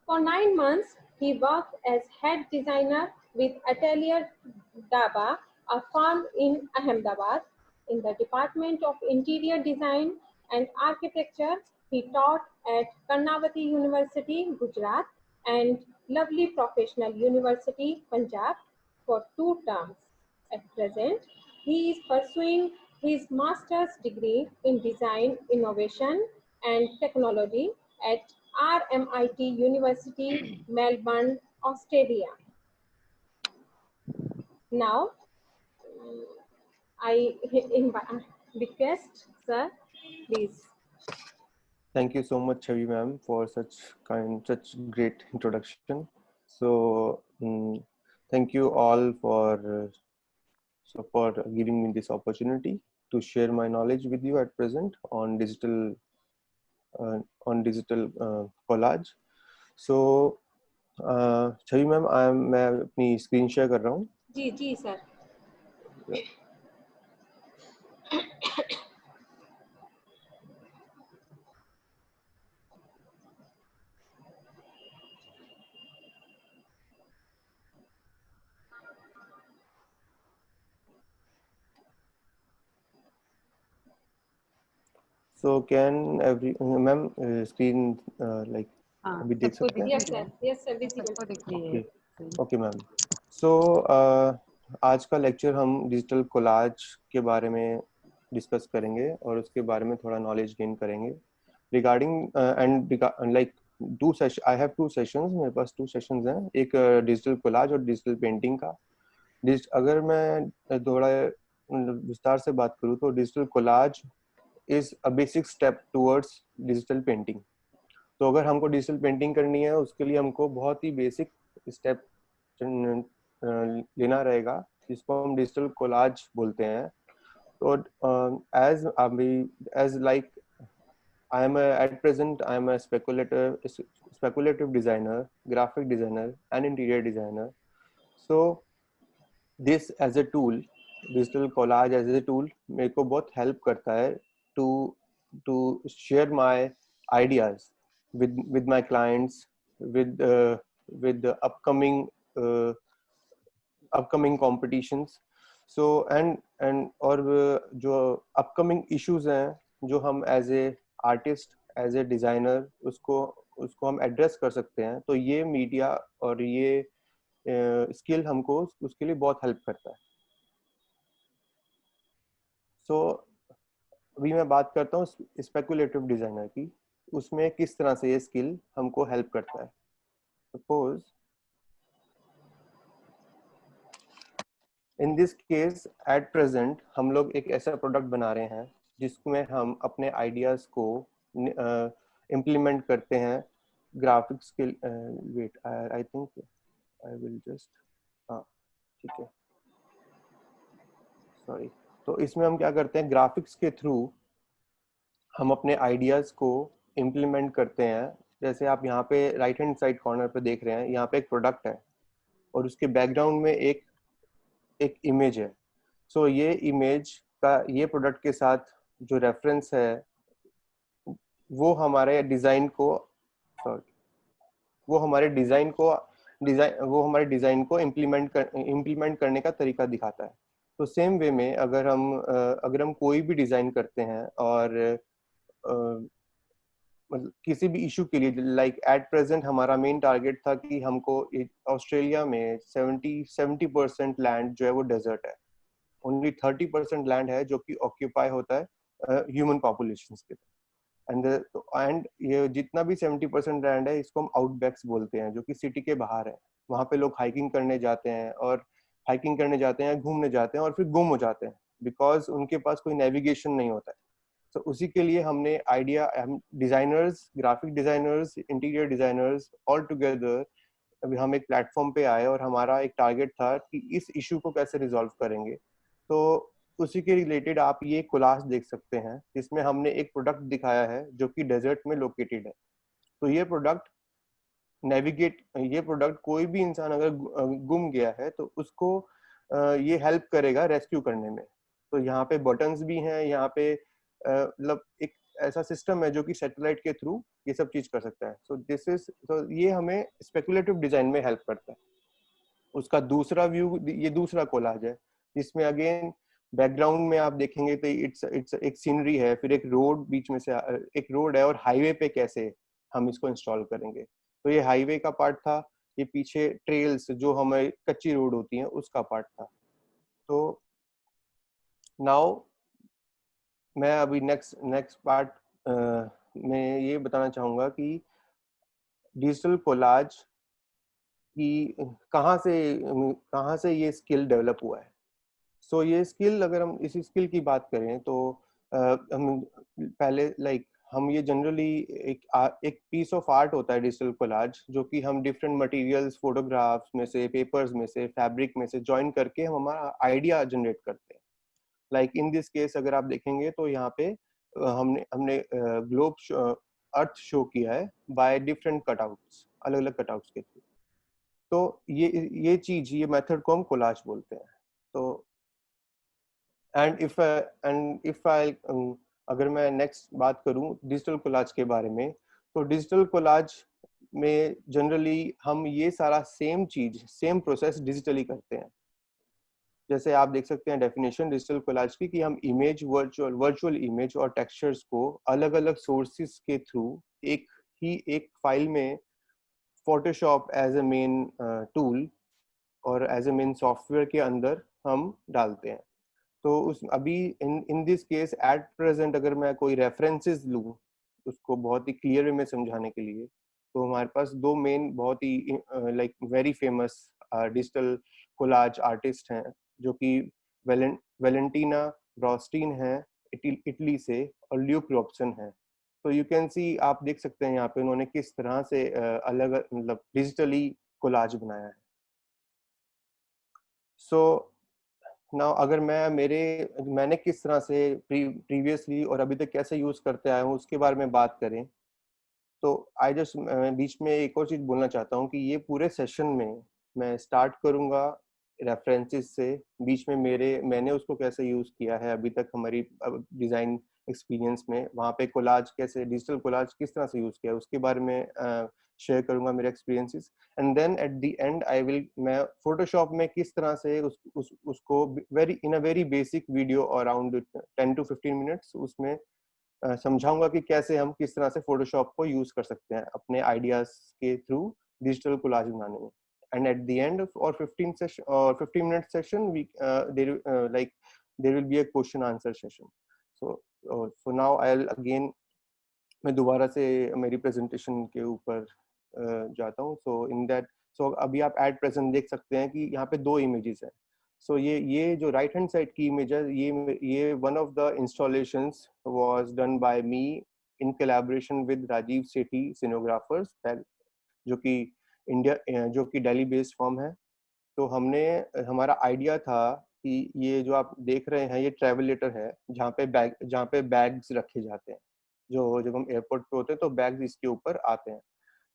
For 9 months, he worked as head designer with Atelier Daba, a firm in Ahmedabad. In the Department of Interior Design and Architecture, he taught at Karnavati University, Gujarat, and Lovely Professional University, Punjab, for 2 terms. At present, he is pursuing his master's degree in Design, Innovation and Technology at RMIT University, Melbourne, Australia. Now, I request, sir, please. Thank you so much, Chavi ma'am, for such great introduction. So, thank you all for giving me this opportunity to share my knowledge with you at present on digital collage. So, Chavi ma'am, मैं अपनी screen share कर रहा हूँ. जी जी sir. So can every ma'am screen like अभी देख सकते हैं? Yes sir, yes sir, visible. Okay ma'am. So आज का लेक्चर हम डिजिटल कोलाज के बारे में डिस्कस करेंगे और उसके बारे में थोड़ा नॉलेज गेन करेंगे regarding and like I have 2 sessions. मेरे पास 2 सेशंस हैं, एक डिजिटल कोलाज और डिजिटल पेंटिंग का. अगर मैं थोड़ा विस्तार से बात करूँ तो digital collage is a basic step towards digital painting. तो अगर हमको डिजिटल पेंटिंग करनी है उसके लिए हमको बहुत ही बेसिक स्टेप लेना रहेगा जिसको हम डिजिटल कोलाज बोलते हैं. तो as like at present I am a speculative designer, graphic designer and interior designer. So this as a tool, digital collage as a tool मेरे को बहुत help करता है to share my ideas with my clients, with the upcoming competitions. So and और जो upcoming issues हैं जो हम as a artist, as a designer उसको हम एड्रेस कर सकते हैं, तो ये मीडिया और ये स्किल हमको उसके लिए बहुत हेल्प करता है. सो अभी मैं बात करता हूँ स्पेकुलेटिव डिजाइनर की, उसमें किस तरह से ये स्किल हमको हेल्प करता है. Suppose in this case at present हम लोग एक ऐसा प्रोडक्ट बना रहे हैं जिसमें हम अपने आइडियाज को इम्प्लीमेंट करते हैं graphics skill. Wait I think I will just, हाँ ठीक है, सॉरी. तो इसमें हम क्या करते हैं, ग्राफिक्स के थ्रू हम अपने आइडियाज को इम्प्लीमेंट करते हैं. जैसे आप यहाँ पे राइट हैंड साइड कॉर्नर पे देख रहे हैं, यहाँ पे एक प्रोडक्ट है और उसके बैकग्राउंड में एक इमेज है. सो ये इमेज का ये प्रोडक्ट के साथ जो रेफरेंस है वो हमारे डिजाइन को इम्प्लीमेंट करने का तरीका दिखाता है. तो सेम वे में अगर हम कोई भी डिजाइन करते हैं और मतलब किसी भी इशू के लिए, लाइक एट प्रेजेंट हमारा मेन टारगेट था कि हमको ऑस्ट्रेलिया में 70% लैंड जो है वो डेजर्ट है. ओनली 30% लैंड है जो कि ऑक्यूपाई होता है ह्यूमन पॉपुलेशन के. एंड ये जितना भी 70% लैंड है इसको हम आउटबैक्स बोलते हैं, जो कि सिटी के बाहर है. वहाँ पे लोग हाइकिंग करने जाते हैं, घूमने जाते हैं और फिर गुम हो जाते हैं बिकॉज उनके पास कोई नेविगेशन नहीं होता है. तो उसी के लिए हमने हम designers, graphic designers, interior designers all together अभी हम एक प्लेटफॉर्म पे आए और हमारा एक टारगेट था कि इस इशू को कैसे रिजॉल्व करेंगे. तो उसी के रिलेटेड आप ये कोलाज देख सकते हैं जिसमें हमने एक प्रोडक्ट दिखाया है जो कि डेजर्ट में लोकेटेड है. तो ये प्रोडक्ट कोई भी इंसान अगर गुम गया है तो उसको ये हेल्प करेगा रेस्क्यू करने में. तो यहाँ पे बटन्स भी हैं, यहाँ पे मतलब एक ऐसा सिस्टम है जो कि सैटेलाइट के थ्रू ये सब चीज कर सकता है। सो दिस इज, तो ये हमें स्पेकुलेटिव डिजाइन में हेल्प करता है। उसका दूसरा व्यू, ये दूसरा कोलाज है जिसमें अगेन बैकग्राउंड में आप देखेंगे तो इट्स एक सीनरी है, फिर एक रोड बीच में से, एक रोड है, और हाईवे पे कैसे हम इसको इंस्टॉल करेंगे। तो ये हाईवे का पार्ट था, ये पीछे ट्रेल्स जो हमें कच्ची रोड होती हैं उसका पार्ट था। तो नाउ मैं अभी नेक्स्ट पार्ट में ये बताना चाहूंगा कि डिजिटल कोलाज कि कहाँ से ये स्किल डेवलप हुआ है। सो ये स्किल, अगर हम इस स्किल की बात करें तो हम पहले हम ये जनरली एक पीस ऑफ आर्ट होता है डिजिटल कोलाज, जो कि हम डिफरेंट मटेरियल्स, फोटोग्राफ्स में से, पेपर्स में से, फैब्रिक में से जॉइन करके हम हमारा आइडिया जनरेट करते हैं। लाइक इन दिस केस अगर आप देखेंगे तो यहाँ पे हमने हमने ग्लोब अर्थ शो किया है बाय डिफरेंट कटआउट्स, अलग अलग कटआउट्स के थ्रू। तो ये मेथड को हम कोलाज बोलते हैं। तो एंड इफ आई अगर मैं नेक्स्ट बात करूं डिजिटल कोलाज के बारे में, तो डिजिटल कोलाज में जनरली हम ये सारा सेम प्रोसेस डिजिटली करते हैं। जैसे आप देख सकते हैं डेफिनेशन डिजिटल कोलाज की, कि हम इमेज, वर्चुअल इमेज और टेक्सचर्स को अलग अलग सोर्सेज के थ्रू एक फाइल में Photoshop as a main tool और एज ए मेन सॉफ्टवेयर के अंदर हम डालते हैं। तो उस अभी in in this case at present अगर मैं कोई रेफरेंसेस लूँ उसको बहुत ही क्लियर वे में समझाने के लिए, तो हमारे पास दो मेन बहुत ही very famous digital collage artist हैं, जो कि वेलेंटीना ब्रॉस्टीन है इटली से, और ल्यूक रॉबसन है। तो यू कैन सी, आप देख सकते हैं यहाँ पे उन्होंने किस तरह से अलग मतलब डिजिटली कोलाज बनाया है। सो नाउ अगर मैंने किस तरह से प्रीवियसली और अभी तक कैसे यूज करते आया हूँ उसके बारे में बात करें, तो आई जस्ट बीच में एक और चीज बोलना चाहता हूँ कि ये पूरे सेशन में मैं स्टार्ट करूंगा रेफरेंसेस से, बीच में मैंने उसको कैसे यूज किया है अभी तक हमारी डिजाइन एक्सपीरियंस में, वहाँ पे कोलाज कैसे, डिजिटल कोलाज किस तरह से यूज किया उसके बारे में शेयर करूंगा मेरे experiences. And then at the end मैं फोटोशॉप में किस तरह से उसको very basic video around 10 to 15 minutes उसमें समझाऊंगा कि कैसे हम किस तरह से फोटोशॉप को यूज कर सकते हैं अपने आइडियाज के थ्रू डिजिटल कोलाज बनाने में। एंड एट द एंड और 15 minute session we there will be a question answer session. So now I will again, मैं दोबारा से मेरी प्रेजेंटेशन के ऊपर जाता हूँ। सो अभी आप एट प्रेजेंट देख सकते हैं कि यहाँ पे दो इमेजेस हैं। सो ये जो राइट हैंड साइड की इमेज है, ये one of the installations was done by me in collaboration with Rajeev Sethi cinematographers, जो कि दिल्ली बेस्ड फर्म है। तो हमारा आइडिया था कि ये जो आप देख रहे हैं ये ट्रैवल लेटर है, जहाँ पे बैग्स रखे जाते हैं। जब हम एयरपोर्ट पे होते हैं तो बैग्स इसके ऊपर आते हैं।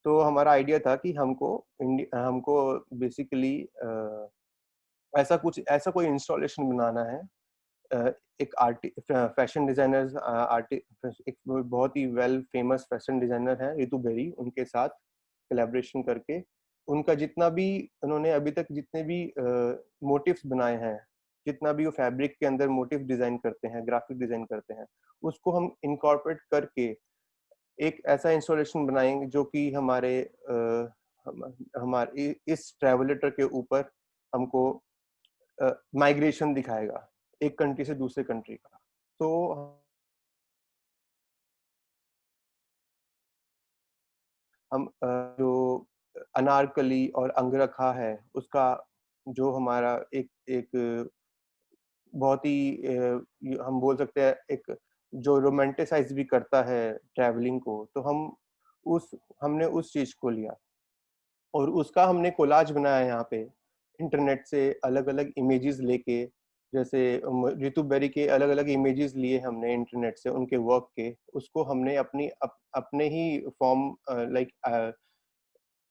तो हमारा आइडिया था कि हमको बेसिकली ऐसा कोई इंस्टॉलेशन बनाना है। एक फैशन डिजाइनर, एक बहुत ही वेल फेमस फैशन डिजाइनर है रितु बेरी, उनके साथ कोलैबोरेशन करके उनका जितना भी, उन्होंने अभी तक जितने भी मोटिव्स बनाए हैं, जितना भी वो फैब्रिक के अंदर मोटिव डिजाइन करते हैं, ग्राफिक डिजाइन करते हैं, उसको हम इनकॉर्पोरेट करके एक ऐसा इंस्टॉलेशन बनाएंगे जो कि हमारे इस ट्रैवलेटर के ऊपर हमको माइग्रेशन दिखाएगा एक कंट्री से दूसरे कंट्री का। तो हम जो अनारकली और अंगरखा है उसका, जो हमारा एक एक बहुत ही हम बोल सकते हैं एक जो रोमांटिसाइज भी करता है ट्रैवलिंग को, तो उस हमने उस चीज को लिया और उसका हमने कोलाज बनाया यहाँ पे इंटरनेट से अलग अलग इमेजेस लेके। जैसे रितु बेरी के अलग अलग इमेजेस लिए हमने इंटरनेट से उनके वर्क के, उसको हमने अपने ही फॉर्म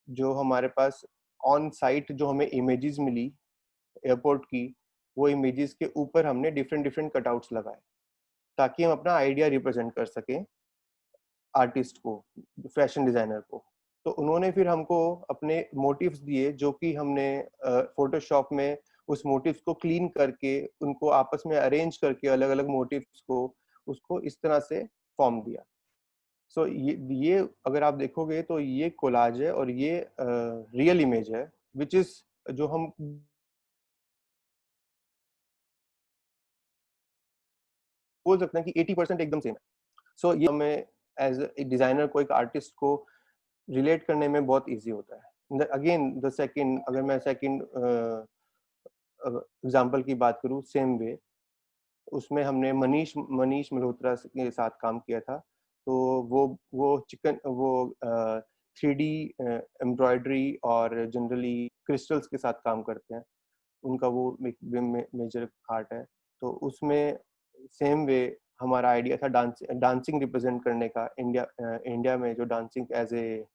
जो हमारे पास ऑन साइट जो हमें इमेजेस मिली एयरपोर्ट की, वो इमेजेस के ऊपर हमने डिफरेंट डिफरेंट कटआउट्स लगाए ताकि हम अपना आइडिया रिप्रेजेंट कर सकें आर्टिस्ट को, फैशन डिजाइनर को। तो उन्होंने फिर हमको अपने मोटिव्स दिए, जो कि हमने फोटोशॉप में उस मोटिव्स को क्लीन करके उनको आपस में अरेंज करके अलग अलग मोटिव्स को उसको इस तरह से फॉर्म दिया। सो ये अगर आप देखोगे तो ये कोलाज है और ये रियल इमेज है, विच इज जो हम बोल सकते हैं कि 80% एकदम सेम है। सो ये हमें एज एक डिजाइनर को, एक आर्टिस्ट को रिलेट करने में बहुत इजी होता है। अगेन द सेकंड, अगर मैं सेकंड एग्जांपल की बात करूं, सेम वे, उसमें हमने मनीष मनीष मल्होत्रा के साथ काम किया था। तो वो चिकन वो 3D एम्ब्रॉयडरी और जनरली क्रिस्टल्स के साथ काम करते हैं, उनका वो मेजर आर्ट है। तो उसमें सेम वे हमारा आइडिया था डांसिंग रिप्रेजेंट करने का। इंडिया में जो डांसिंग एज ए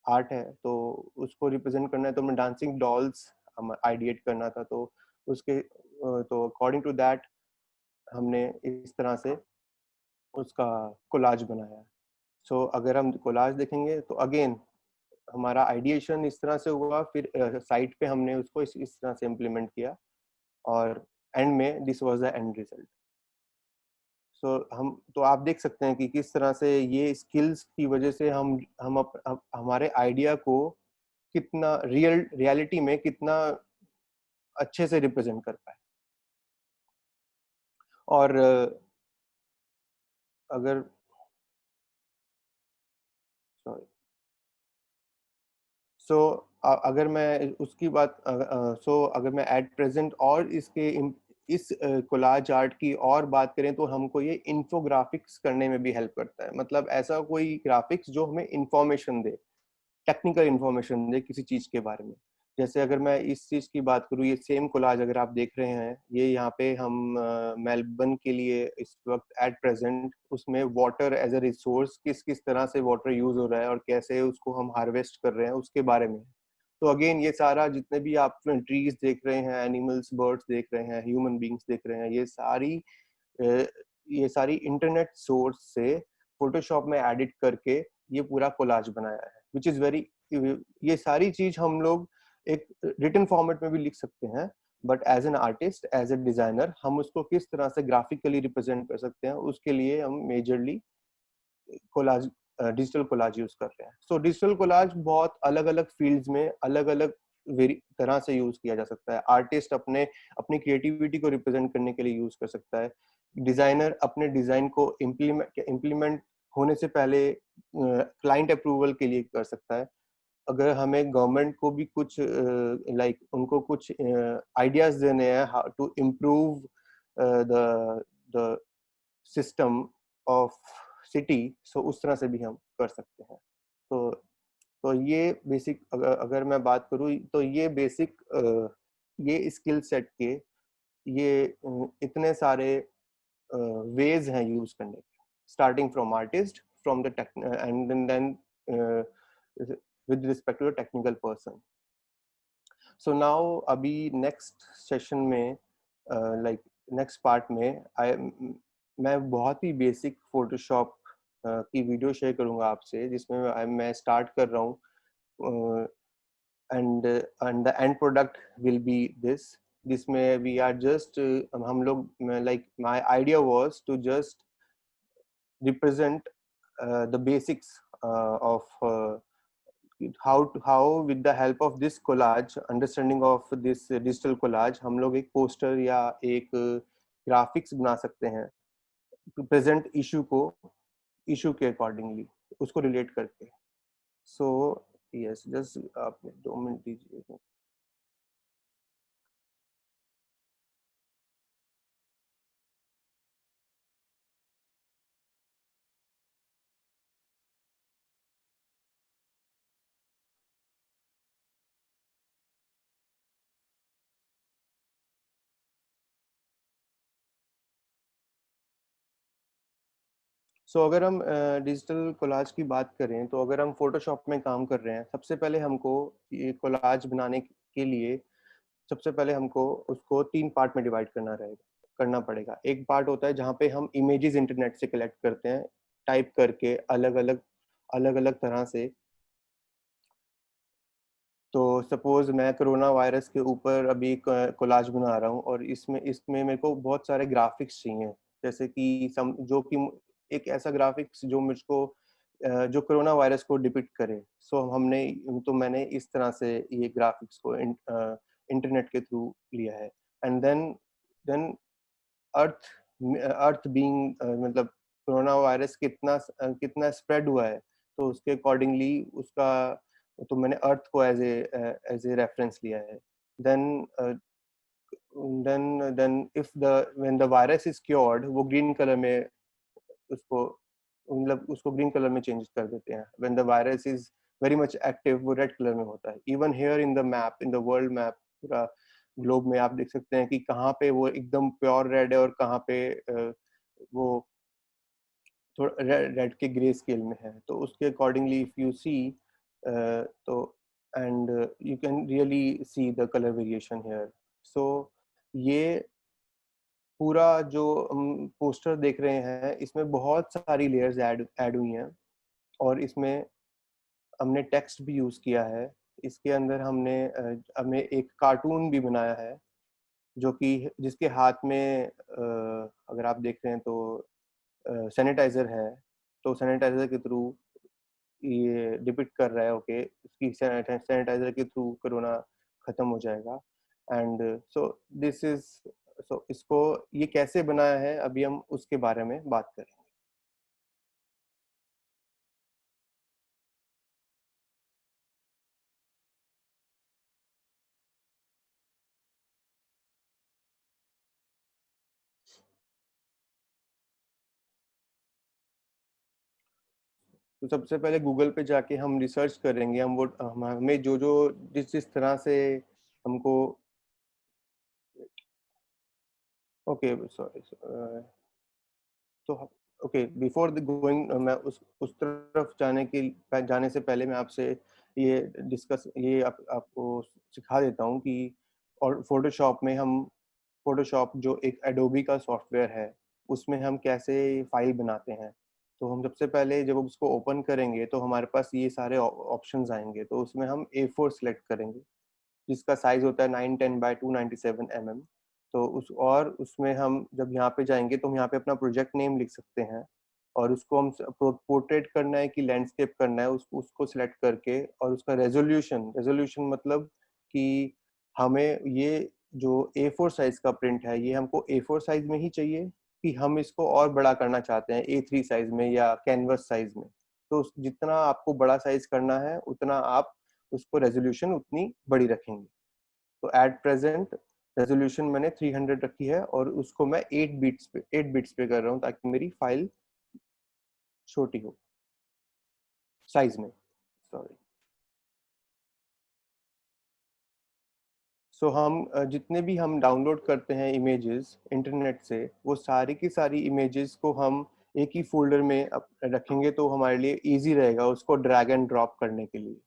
आर्ट है, तो उसको रिप्रेजेंट करना है, तो हमें डांसिंग डॉल्स हम आइडिएट करना था। तो उसके तो अकॉर्डिंग टू दैट हमने इस तरह से उसका कोलाज बनाया। सो अगर हम कोलाज देखेंगे तो अगेन हमारा आइडिएशन इस तरह से हुआ, फिर साइट पे हमने उसको इस तरह से इम्प्लीमेंट किया, और एंड में this was the end result. So हम तो आप देख सकते हैं कि किस तरह से ये स्किल्स की वजह से हमारे आइडिया को कितना रियलिटी में कितना अच्छे से रिप्रेजेंट कर पाए। और अगर सॉरी सो अगर मैं उसकी बात अगर मैं एट प्रेजेंट और इस कोलाज आर्ट की और बात करें, तो हमको ये इन्फोग्राफिक्स करने में भी हेल्प करता है। मतलब ऐसा कोई ग्राफिक्स जो हमें इंफॉर्मेशन दे, टेक्निकल इंफॉर्मेशन दे किसी चीज के बारे में। जैसे अगर मैं इस चीज की बात करूँ, ये सेम कोलाज अगर आप देख रहे हैं, ये यहाँ पे हम मेलबर्न के लिए इस वक्त एट प्रेजेंट उसमें वाटर एज अ रिसोर्स किस किस तरह से वाटर यूज हो रहा है और कैसे उसको हम हार्वेस्ट कर रहे हैं उसके बारे में। तो अगेन ये सारा जितने भी आप ट्रीज देख रहे हैं, एनिमल्स बर्ड्स देख रहे हैं, ह्यूमन बींग्स देख रहे हैं, ये सारी इंटरनेट सोर्स से फोटोशॉप में एडिट करके ये पूरा कोलाज बनाया है, विच इज वेरी, ये सारी चीज हम लोग एक रिटन फॉर्मेट में भी लिख सकते हैं, but as an artist, as a designer, हम उसको किस तरह से ग्राफिकली रिप्रेजेंट कर सकते हैं, उसके लिए हम majorly collage, digital collage use कर रहे हैं। सो डिजिटल कोलाज बहुत अलग अलग फील्ड्स में अलग अलग तरह से यूज किया जा सकता है। आर्टिस्ट अपनी क्रिएटिविटी को रिप्रेजेंट करने के लिए यूज कर सकता है, डिजाइनर अपने डिजाइन को इम्प्लीमेंट होने से पहले क्लाइंट अप्रूवल के लिए कर सकता है। अगर हमें गवर्नमेंट को भी कुछ उनको कुछ आइडियाज देने हैं how to improve the system of city, so उस तरह से भी हम कर सकते हैं। तो ये बेसिक, अगर मैं बात करूँ तो ये बेसिक ये स्किल सेट के ये इतने सारे वेज हैं यूज करने के, starting from artist, from the tech and then with respect to a technical person. So now अभी next session में next part में मैं बहुत ही बेसिक फोटोशॉप की वीडियो शेयर करूंगा आपसे, जिसमें मैं स्टार्ट कर रहा हूँ, and the end product will be this, जिसमें we are just हम लोग my idea was to just represent the basics of how with the help of this collage, understanding of this digital collage, हम लोग एक poster या एक graphics बना सकते हैं प्रेजेंट इशू के अकॉर्डिंगली, उसको रिलेट करके। सो यस, जस्ट आप 2 मिनट दीजिए। अगर हम डिजिटल कोलाज की बात करें, तो अगर हम फोटोशॉप में काम कर रहे हैं, सबसे पहले हमको ये कोलाज बनाने के लिए सबसे पहले हमको उसको 3 पार्ट में डिवाइड करना पड़ेगा। एक पार्ट होता है जहाँ पे हम इमेजेस इंटरनेट से कलेक्ट करते हैं, टाइप करके अलग अलग तरह से। तो सपोज मैं कोरोना वायरस के ऊपर अभी कोलाज बना रहा हूँ और इसमें इसमें मेरे को बहुत सारे ग्राफिक्स चाहिए, जैसे कि जो कि एक ऐसा ग्राफिक्स जो मुझको जो कोरोना वायरस को डिपिक्ट करे। तो मैंने इस तरह से ये ग्राफिक्स को इंटरनेट के थ्रू लिया है। And then earth earth being मतलब कोरोना वायरस कितना स्प्रेड हुआ है, तो उसके अकॉर्डिंगली उसका तो मैंने अर्थ को एज ए रेफरेंस लिया है। Then then if the when the virus is cured, वो ग्रीन कलर में उसको मतलब उसको ग्रीन कलर में चेंज कर देते हैं। When the virus is very much active, वो रेड कलर में होता है। Even here in the map, in the world map, पूरा ग्लोब में आप देख सकते हैं कि कहाँ पे वो एकदम प्योर रेड है और कहाँ पे वो थोड़ा रेड के ग्रे स्केल में है। तो उसके अकॉर्डिंगली इफ यू सी तो and you can really see the colour variation here. So ये पूरा जो हम पोस्टर देख रहे हैं, इसमें बहुत सारी लेयर्स ऐड हुई हैं और इसमें हमने टेक्स्ट भी यूज किया है। इसके अंदर हमने एक कार्टून भी बनाया है, जो कि जिसके हाथ में अगर आप देख रहे हैं तो सैनिटाइजर है। तो सैनिटाइजर के थ्रू ये डिपिक्ट कर रहा है ओके इसकी सैनिटाइजर के थ्रू कोरोना खत्म हो जाएगा। And so this is so इसको ये कैसे बनाया है, अभी हम उसके बारे में बात करेंगे। तो सबसे पहले गूगल पे जाके हम रिसर्च करेंगे, हमें जो जो जिस जिस तरह से हमको ओके सॉरी तो ओके बिफोर द गोइंग मैं उस तरफ जाने से पहले मैं आपसे आपको सिखा देता हूँ कि और फोटोशॉप जो एक एडोबी का सॉफ्टवेयर है, उसमें हम कैसे फाइल बनाते हैं। तो हम सबसे पहले जब उसको ओपन करेंगे तो हमारे पास ये सारे ऑप्शंस आएंगे। तो उसमें हम A4 सेलेक्ट करेंगे, जिसका साइज होता है 910 by 297 mm। तो उसमें हम जब यहाँ पे जाएंगे तो हम यहाँ पे अपना प्रोजेक्ट नेम लिख सकते हैं, और उसको हम पोर्ट्रेट करना है कि लैंडस्केप करना है, उसको सिलेक्ट करके, और उसका रेजोल्यूशन मतलब कि हमें ये जो A4 साइज का प्रिंट है, ये हमको A4 साइज में ही चाहिए कि हम इसको और बड़ा करना चाहते हैं A3 साइज में या कैनवस साइज में। तो जितना आपको बड़ा साइज करना है उतना आप उसको रेजोल्यूशन उतनी बड़ी रखेंगे। तो एट प्रेजेंट रेजोल्यूशन मैंने 300 रखी है और उसको मैं 8 बिट्स पे कर रहा हूँ ताकि मेरी फाइल छोटी हो साइज में। सॉरी। सो हम जितने भी हम डाउनलोड करते हैं इमेजेस इंटरनेट से, वो सारी की सारी इमेजेस को हम एक ही फोल्डर में रखेंगे, तो हमारे लिए इजी रहेगा उसको ड्रैग एंड ड्रॉप करने के लिए।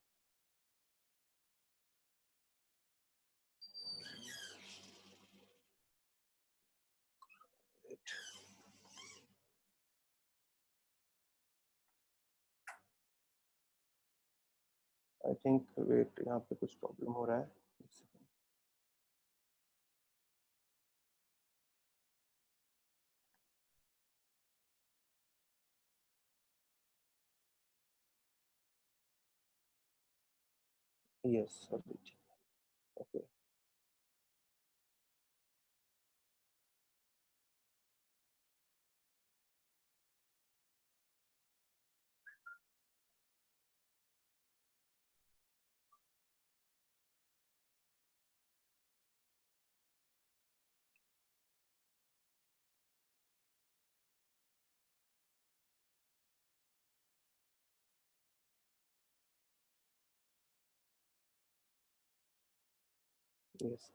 आई थिंक वेट, यहाँ पे कुछ प्रॉब्लम हो रहा है। यस अभी ठीक है। Okay yes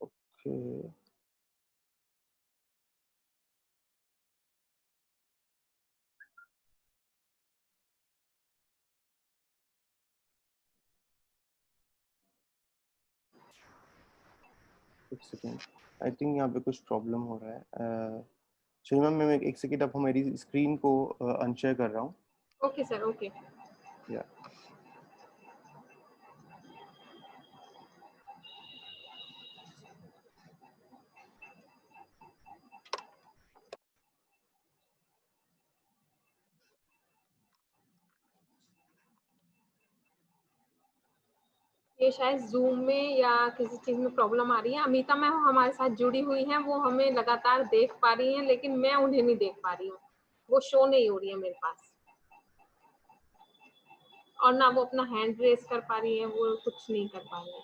okay. एक सेकेंड, आई थिंक यहाँ पे कुछ प्रॉब्लम हो रहा है। चलिए मैम, मैं एक सेकंड अब हमारी स्क्रीन को अनशेयर कर रहा हूँ। Okay sir, okay. या ये शायद जूम में या किसी चीज में प्रॉब्लम आ रही है। अमिता मैम हमारे साथ जुड़ी हुई हैं, वो हमें लगातार देख पा रही हैं, लेकिन मैं उन्हें नहीं देख पा रही हूँ, वो शो नहीं हो रही है मेरे पास, और ना वो अपना हैंड रेस कर पा रही है, वो कुछ नहीं कर पा रही है।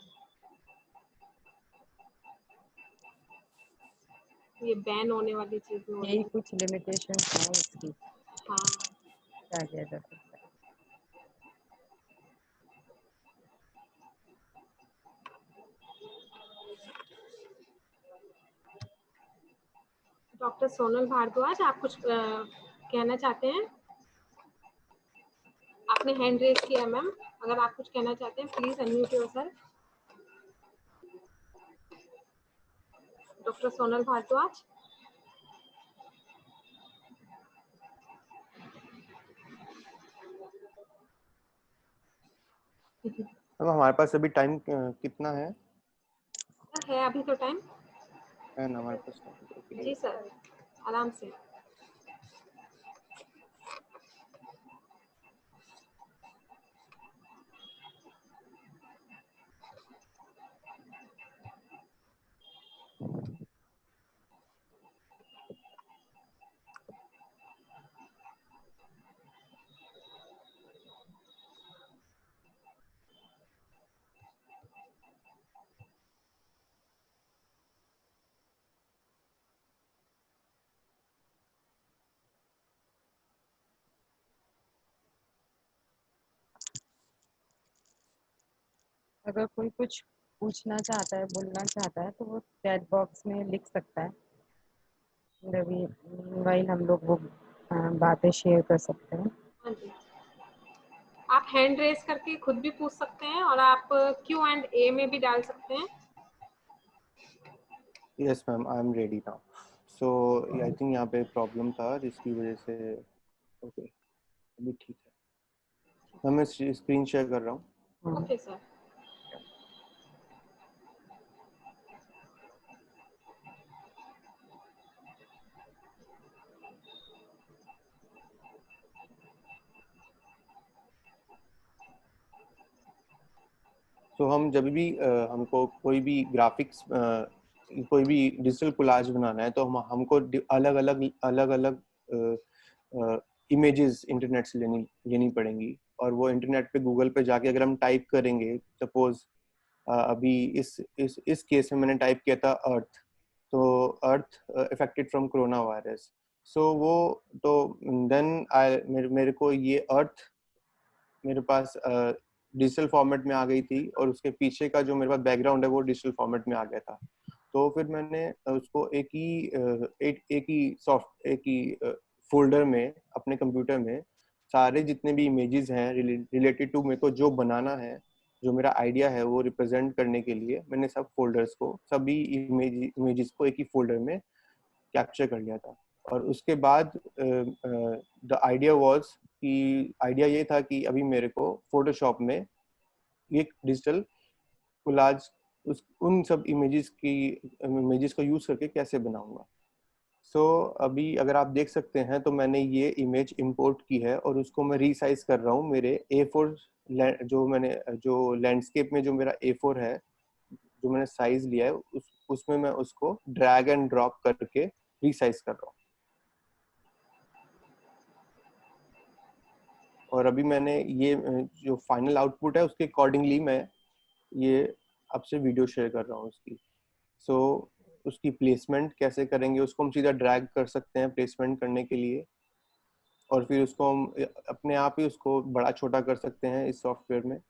ये बैन होने वाली चीज हो रही यही है। कुछ लिमिटेशन है इसकी, हाँ, क्या किया जा सकता है। डॉक्टर सोनल भारद्वाज, आप कुछ कहना चाहते हैं? आपने हैंड रेस किया मैम, अगर आप कुछ कहना चाहते हैं please unmute yourself. Doctor Sonal Bhardwaj. Ma'am, हमारे पास अभी टाइम कितना है? है अभी तो टाइम है ना हमारे पास टाइम? ओके। जी सर, आराम से। अगर कोई कुछ पूछना चाहता है, बोलना चाहता है, तो वो चैट बॉक्स में लिख सकता है। रवि मोबाइल हम लोग वो बातें शेयर कर सकते हैं। हाँ जी, आप हैंड रेस करके खुद भी पूछ सकते हैं, और आप Q&A में भी डाल सकते हैं। Yes ma'am, I am ready now. So I think यहाँ पे प्रॉब्लम था जिसकी वजह से। ओके, अभी ठीक है मैम, मैं स्क्रीन शेयर कर रहा हूँ। Okay sir. तो हम जब भी हमको कोई भी ग्राफिक्स, कोई भी डिजिटल कोलाज बनाना है, तो हमको अलग अलग इमेजेस इंटरनेट से लेनी लेनी पड़ेंगी। और वो इंटरनेट पे गूगल पे जाके अगर हम टाइप करेंगे, सपोज अभी इस केस में मैंने टाइप किया था अर्थ, तो अर्थ अफेक्टेड फ्रॉम कोरोना वायरस। सो वो तो देन आई मेरे को ये अर्थ मेरे पास डिजिटल फॉर्मेट में आ गई थी, और उसके पीछे का जो मेरे पास बैकग्राउंड है वो डिजिटल फॉर्मेट में आ गया था। तो फिर मैंने उसको एक ही सॉफ्ट एक ही फोल्डर में अपने कंप्यूटर में सारे जितने भी इमेजेस हैं रिलेटेड टू मेरे को जो बनाना है, जो मेरा आइडिया है वो रिप्रेजेंट करने के लिए, मैंने सब फोल्डर्स को, सभी इमेजेस को एक ही फोल्डर में कैप्चर कर लिया था। और उसके बाद द आइडिया वाज कि आइडिया ये था कि अभी मेरे को फोटोशॉप में एक डिजिटल कोलाज उन सब इमेजेस को यूज करके कैसे बनाऊंगा। सो अभी अगर आप देख सकते हैं तो मैंने ये इमेज इंपोर्ट की है, और उसको मैं रीसाइज कर रहा हूँ मेरे A4, जो लैंडस्केप में जो मेरा A4 है, जो मैंने साइज लिया है, उसमें मैं उसको ड्रैग एंड ड्रॉप करके रीसाइज कर रहा हूँ। और अभी मैंने ये जो फाइनल आउटपुट है उसके अकॉर्डिंगली मैं ये आपसे वीडियो शेयर कर रहा हूँ उसकी। सो उसकी प्लेसमेंट कैसे करेंगे, उसको हम सीधा ड्रैग कर सकते हैं प्लेसमेंट करने के लिए, और फिर उसको हम अपने आप ही उसको बड़ा छोटा कर सकते हैं इस सॉफ्टवेयर में।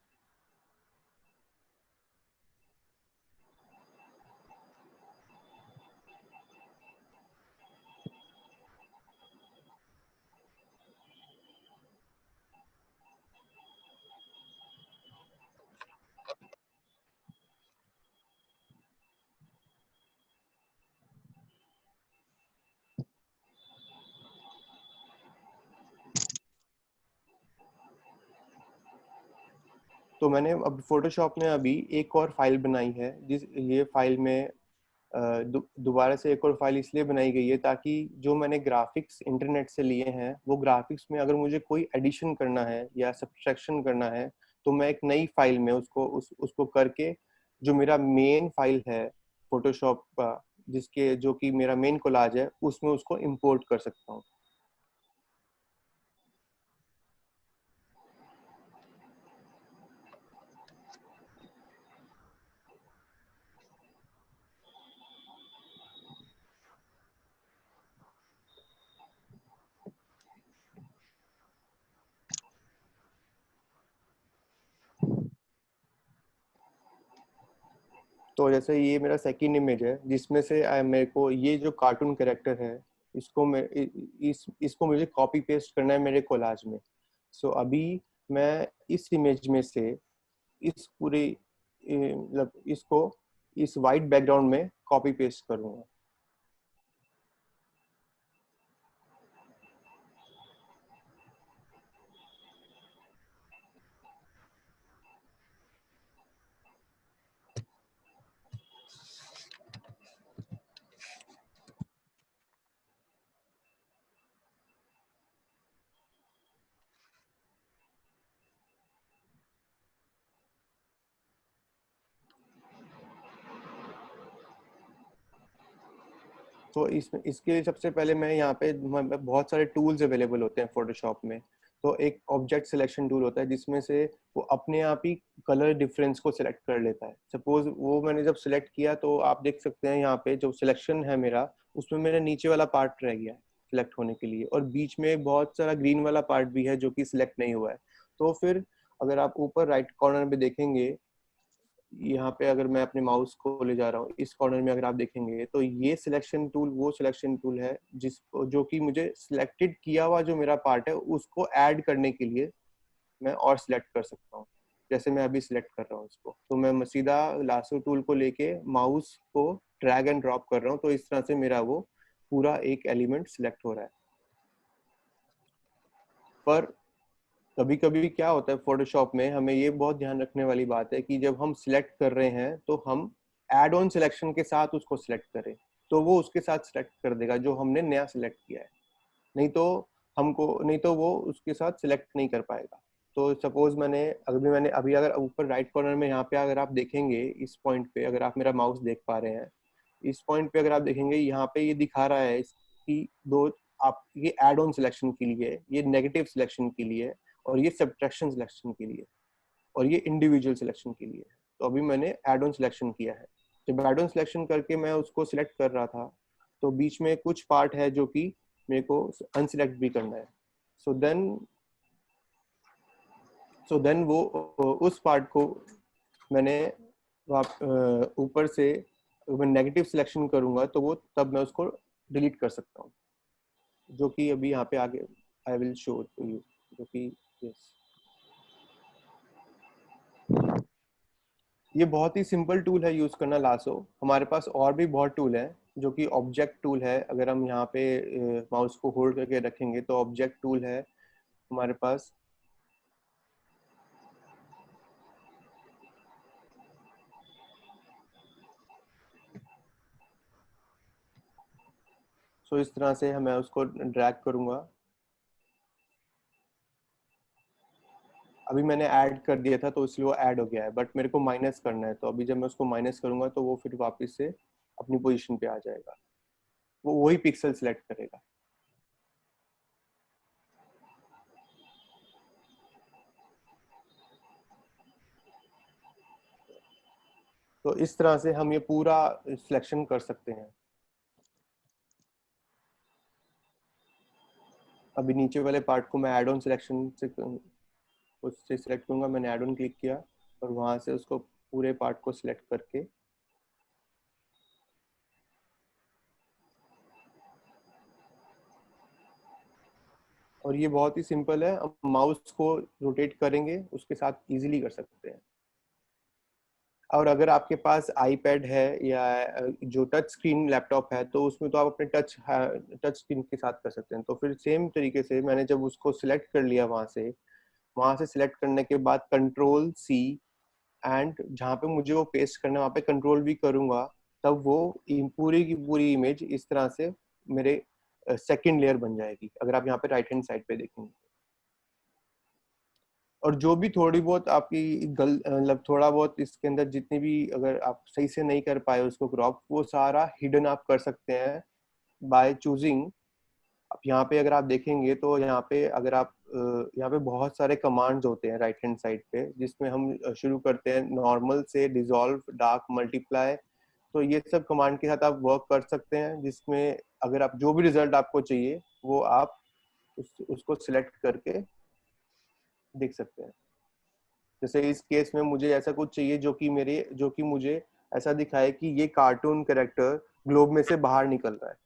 तो मैंने अब फोटोशॉप में अभी एक और फाइल बनाई है, जिस ये फाइल में दोबारा से एक और फाइल इसलिए बनाई गई है ताकि जो मैंने ग्राफिक्स इंटरनेट से लिए हैं वो ग्राफिक्स में अगर मुझे कोई एडिशन करना है या सब्ट्रैक्शन करना है तो मैं एक नई फाइल में उसको करके जो मेरा मेन फाइल है फोटोशॉप का, जिसके जो कि मेरा मेन कोलाज है, उसमें उसको इंपोर्ट कर सकता हूँ। तो जैसे ये मेरा सेकंड इमेज है जिसमें से मेरे को ये जो कार्टून कैरेक्टर है इसको मैं इसको मुझे कॉपी पेस्ट करना है मेरे कोलाज में। सो अभी मैं इस इमेज में से इस पूरे मतलब इसको इस वाइट बैकग्राउंड में कॉपी पेस्ट करूंगा। तो इसके लिए सबसे पहले मैं यहाँ पे बहुत सारे टूल्स अवेलेबल होते हैं फोटोशॉप में। तो एक ऑब्जेक्ट सिलेक्शन टूल होता है जिसमें से वो अपने आप ही कलर डिफरेंस को सिलेक्ट कर लेता है। सपोज वो मैंने जब सिलेक्ट किया तो आप देख सकते हैं यहाँ पे जो सिलेक्शन है मेरा, उसमें मेरा नीचे वाला पार्ट रह गया है सिलेक्ट होने के लिए, और बीच में बहुत सारा ग्रीन वाला पार्ट भी है जो कि सिलेक्ट नहीं हुआ है। तो फिर अगर आप ऊपर राइट कॉर्नर में देखेंगे, यहाँ पे अगर मैं अपने माउस को ले जा रहा हूँ, इस कॉर्नर में अगर आप देखेंगे तो ये सिलेक्शन टूल वो सिलेक्शन टूल है जो कि मुझे सिलेक्टेड किया हुआ जो मेरा पार्ट है उसको ऐड करने के लिए मैं और सिलेक्ट कर सकता हूँ। जैसे मैं अभी सिलेक्ट कर रहा हूँ इसको, तो मैं सीधा लासो टूल को लेके माउस को ड्रैग एंड ड्रॉप कर रहा हूँ, तो इस तरह से मेरा वो पूरा एक एलिमेंट सिलेक्ट हो रहा है। पर कभी कभी क्या होता है फोटोशॉप में, हमें ये बहुत ध्यान रखने वाली बात है कि जब हम सिलेक्ट कर रहे हैं तो हम एड ऑन सिलेक्शन के साथ उसको सिलेक्ट करें, तो वो उसके साथ सिलेक्ट कर देगा जो हमने नया सिलेक्ट किया है। नहीं तो वो उसके साथ सिलेक्ट नहीं कर पाएगा। तो सपोज मैंने अभी अगर ऊपर राइट कॉर्नर में यहाँ पे अगर आप देखेंगे, इस पॉइंट पे अगर आप मेरा माउस देख पा रहे हैं, इस पॉइंट पे अगर आप देखेंगे यहाँ पे ये दिखा रहा है कि दो, आप ये एड ऑन सिलेक्शन के लिए, ये नेगेटिव सिलेक्शन के लिए, और ये सब्ट्रैक्शन सिलेक्शन के लिए, और ये इंडिविजुअल सिलेक्शन के लिए। तो अभी मैंने एड ऑन सिलेक्शन किया है। जब एड ऑन सिलेक्शन करके मैं उसको सिलेक्ट कर रहा था तो बीच में कुछ पार्ट है जो कि मेरे को अनसिलेक्ट भी करना है। सो देन वो उस पार्ट को मैंने ऊपर से मैं नेगेटिव सिलेक्शन करूंगा तो वो तब मैं उसको डिलीट कर सकता हूँ, जो कि अभी यहाँ पे आगे I will show to you, जो कि यस, ये बहुत ही सिंपल टूल है यूज करना लासो। हमारे पास और भी बहुत टूल है जो कि ऑब्जेक्ट टूल है। अगर हम यहाँ पे माउस को होल्ड करके रखेंगे तो ऑब्जेक्ट टूल है हमारे पास। सो इस तरह से मैं उसको ड्रैग करूंगा। अभी मैंने ऐड कर दिया था तो इसलिए वो ऐड हो गया है, बट मेरे को माइनस करना है, तो अभी जब मैं उसको माइनस करूंगा तो वो फिर वापस से अपनी पोजीशन पे आ जाएगा, वो वही पिक्सल सिलेक्ट करेगा। तो इस तरह से हम ये पूरा सिलेक्शन कर सकते हैं। अभी नीचे वाले पार्ट को मैं ऐड ऑन सिलेक्शन से उससे सिलेक्ट करूंगा। मैंने ऐड ऑन क्लिक किया और वहां से उसको पूरे पार्ट को सिलेक्ट करके और ये बहुत ही सिंपल है, हम माउस को रोटेट करेंगे उसके साथ इजीली कर सकते हैं। और अगर आपके पास आईपैड है या जो टच स्क्रीन लैपटॉप है तो उसमें तो आप अपने टच स्क्रीन के साथ कर सकते हैं। तो फिर सेम तरीके से मैंने जब उसको सिलेक्ट कर लिया वहां से वहां से सिलेक्ट करने के बाद कंट्रोल सी, एंड जहाँ पे मुझे वो पेस्ट करना है वहाँ पे कंट्रोल भी करूंगा, तब वो पूरी की पूरी इमेज इस तरह से मेरे सेकंड लेयर बन जाएगी, अगर आप यहाँ पे राइट हैंड साइड पे देखेंगे। और जो भी थोड़ी बहुत आपकी मतलब थोड़ा बहुत इसके अंदर जितनी भी अगर आप सही से नहीं कर पाए उसको क्रॉप, वो सारा हिडन आप कर सकते हैं बाय चूजिंग। अब यहाँ पे अगर आप देखेंगे तो यहाँ पे अगर आप यहाँ पे बहुत सारे कमांड्स होते हैं राइट हैंड साइड पे, जिसमें हम शुरू करते हैं नॉर्मल से डिसॉल्व, डार्क, मल्टीप्लाई। तो ये सब कमांड के साथ आप वर्क कर सकते हैं, जिसमें अगर आप जो भी रिजल्ट आपको चाहिए वो आप उसको सिलेक्ट करके देख सकते हैं। जैसे इस केस में मुझे ऐसा कुछ चाहिए जो कि मुझे ऐसा दिखाए कि ये कार्टून कैरेक्टर ग्लोब में से बाहर निकल रहा है,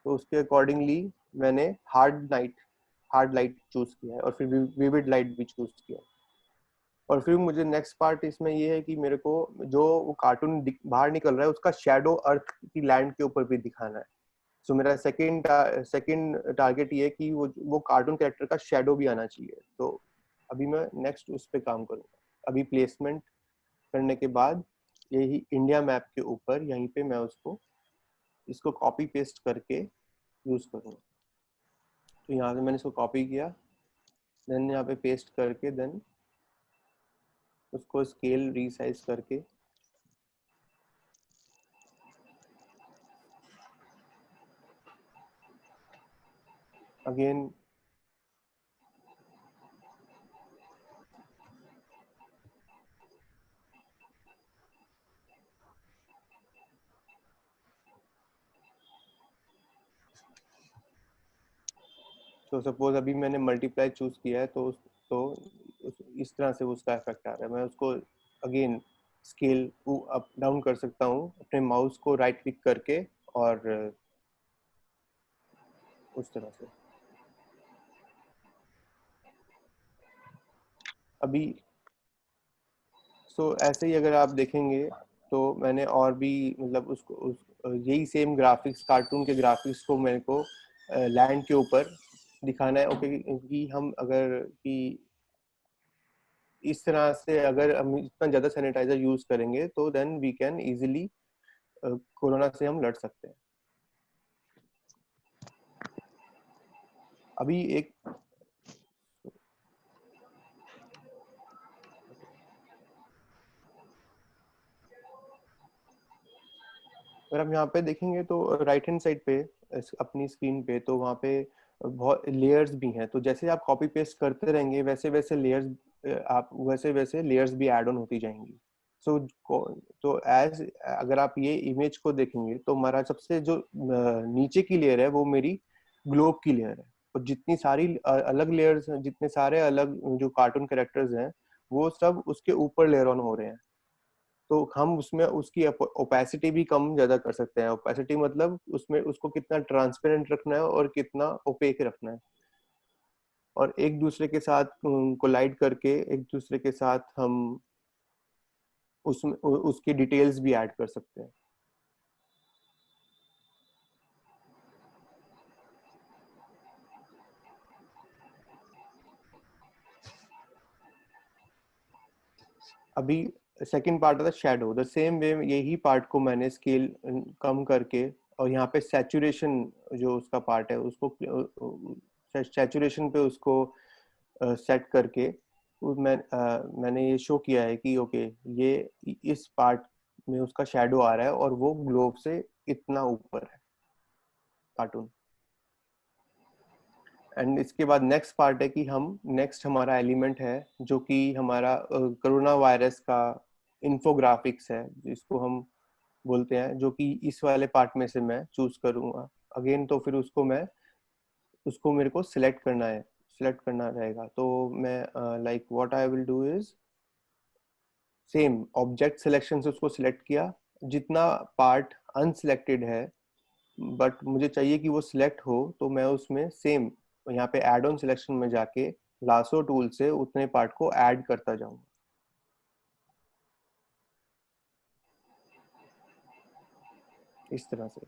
तो उसके अकॉर्डिंगली मैंने हार्ड लाइट चूज किया है और फिर विविड लाइट भी चूज किया है। और फिर मुझे नेक्स्ट पार्ट इसमें ये है कि मेरे को जो वो कार्टून बाहर निकल रहा है उसका शेडो अर्थ की लैंड के ऊपर भी दिखाना है। सो मेरा सेकंड टारगेट ये है कि वो कार्टून कैरेक्टर का शेडो भी आना चाहिए। तो अभी मैं नेक्स्ट उस पर काम करूंगा। अभी प्लेसमेंट करने के बाद यही इंडिया मैप के ऊपर यहीं पे मैं इसको कॉपी पेस्ट करके यूज करूंगा। तो यहाँ से मैंने इसको कॉपी किया, देन यहाँ पे पेस्ट करके, देन उसको स्केल रीसाइज करके अगेन तो सपोज अभी मैंने मल्टीप्लाई चूज किया है, इस तरह से उसका इफेक्ट आ रहा है। मैं उसको अगेन स्केल अप डाउन कर सकता हूँ अपने माउस को राइट क्लिक करके, और उस तरह से। अभी ऐसे ही अगर आप देखेंगे तो मैंने और भी मतलब यही सेम ग्राफिक्स, कार्टून के ग्राफिक्स को मेरे को लैंड के ऊपर दिखाना है। ओके, कि हम अगर कि इस तरह से अगर हम इतना ज्यादा सैनिटाइजर यूज करेंगे तो then we can easily corona से हम लड़ सकते हैं। अभी एक अगर हम यहाँ पे देखेंगे तो राइट हैंड साइड पे अपनी स्क्रीन पे, तो वहाँ पे बहुत लेयर्स भी हैं। तो जैसे आप कॉपी पेस्ट करते रहेंगे वैसे वैसे लेयर्स भी ऐड ऑन होती जाएंगी। सो तो एज अगर आप ये इमेज को देखेंगे तो हमारा सबसे जो नीचे की लेयर है वो मेरी ग्लोब की लेयर है, और जितनी सारी अलग लेयर्स हैं, जितने सारे अलग जो कार्टून कैरेक्टर्स हैं, वो सब उसके ऊपर लेयर ऑन हो रहे हैं। तो हम उसमें उसकी ओपेसिटी भी कम ज्यादा कर सकते हैं। ओपेसिटी मतलब उसमें उसको कितना ट्रांसपेरेंट रखना है और कितना ओपेक रखना है, और एक दूसरे के साथ कोलाइड करके एक दूसरे के साथ हम उसमें उसकी डिटेल्स भी ऐड कर सकते हैं। अभी सेकंड पार्ट था शैडो। द सेम वे यही पार्ट को मैंने स्केल कम करके, और यहाँ पे सैचुरेशन जो उसका पार्ट है उसको सैचुरेशन पे उसको सेट करके मैंने ये शो किया है कि ओके ये इस पार्ट में उसका शैडो आ रहा है और वो ग्लोब से इतना ऊपर है कार्टून। एंड इसके बाद नेक्स्ट पार्ट है कि नेक्स्ट हमारा एलिमेंट है जो कि हमारा कोरोना वायरस का इन्फोग्राफिक्स है, जिसको हम बोलते हैं, जो कि इस वाले पार्ट में से मैं चूज करूंगा अगेन। तो फिर उसको मेरे को सिलेक्ट करना रहेगा। तो मैं like what I will do is same object selection से उसको सिलेक्ट किया, जितना पार्ट अनसिलेक्टेड है बट मुझे चाहिए कि वो सिलेक्ट हो, तो मैं उसमें सेम यहाँ पे एड ऑन सिलेक्शन में जाके लासो टूल से उतने पार्ट को ऐड करता जाऊंगा इस तरह से।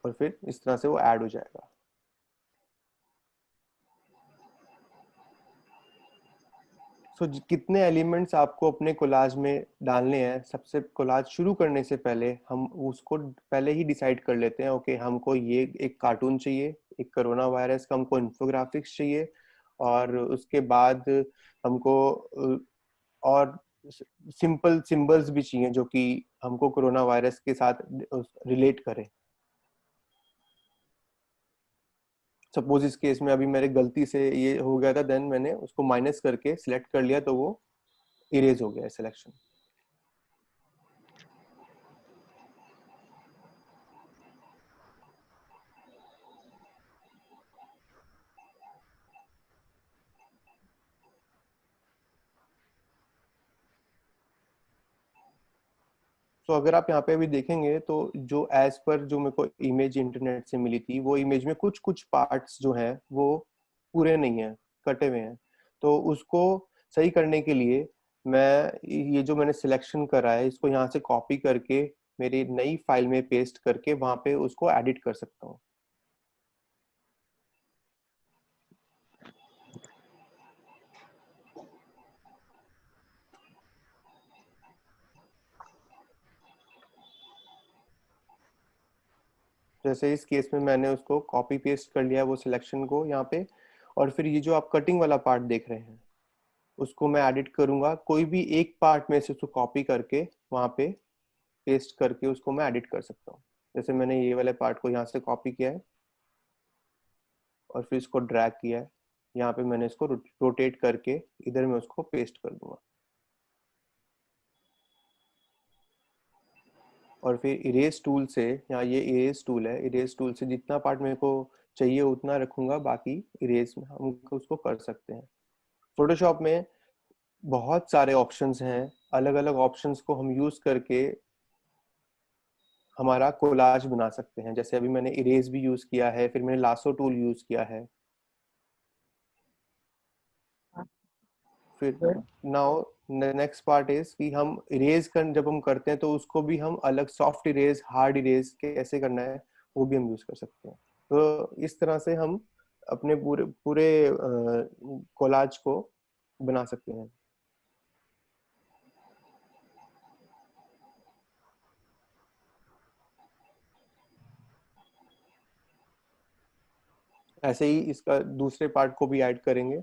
और फिर इस तरह से वो ऐड हो जाएगा। कितने एलिमेंट्स आपको अपने कोलाज में डालने हैं, सबसे कोलाज शुरू करने से पहले हम उसको पहले ही डिसाइड कर लेते हैं। ओके, हमको ये एक कार्टून चाहिए, एक कोरोना वायरस का हमको इन्फोग्राफिक्स चाहिए, और उसके बाद हमको और सिंपल सिंबल्स भी चाहिए जो कि हमको कोरोना वायरस के साथ रिलेट करें। सपोज इस केस में अभी मेरे गलती से ये हो गया था, देन मैंने उसको माइनस करके सिलेक्ट कर लिया, तो वो इरेज हो गया सिलेक्शन। तो अगर आप यहाँ पे भी देखेंगे तो जो एज पर जो मेरे को इमेज इंटरनेट से मिली थी, वो इमेज में कुछ कुछ पार्ट्स जो हैं वो पूरे नहीं है, कटे हुए हैं। तो उसको सही करने के लिए मैं ये जो मैंने सिलेक्शन करा है, इसको यहाँ से कॉपी करके मेरी नई फाइल में पेस्ट करके वहां पे उसको एडिट कर सकता हूँ। जैसे इस केस में मैंने उसको कॉपी पेस्ट कर लिया वो सिलेक्शन को यहाँ पे, और फिर ये जो आप कटिंग वाला पार्ट देख रहे हैं उसको मैं एडिट करूंगा। कोई भी एक पार्ट में से उसको कॉपी करके वहां पे पेस्ट करके उसको मैं एडिट कर सकता हूँ। जैसे मैंने ये वाले पार्ट को यहाँ से कॉपी किया है और फिर इसको ड्रैग किया है, यहाँ पे मैंने इसको रोटेट करके इधर मैं उसको पेस्ट कर दूंगा। और फिर इरेज टूल से, यहाँ ये इरेज टूल है, इरेज टूल से जितना पार्ट मेरे को चाहिए उतना रखूंगा, बाकी इरेज में हम उसको कर सकते हैं। फोटोशॉप में बहुत सारे ऑप्शंस हैं, अलग अलग ऑप्शंस को हम यूज करके हमारा कोलाज बना सकते हैं। जैसे अभी मैंने इरेज भी यूज किया है, फिर मैंने लासो टूल यूज किया है। फिर नाउ नेक्स्ट पार्ट इज कि हम इरेज कर जब हम करते हैं तो उसको भी हम अलग सॉफ्ट इरेज, हार्ड इरेज कैसे करना है वो भी हम यूज कर सकते हैं। तो इस तरह से हम अपने पूरे पूरे कोलाज को बना सकते हैं। ऐसे ही इसका दूसरे पार्ट को भी ऐड करेंगे।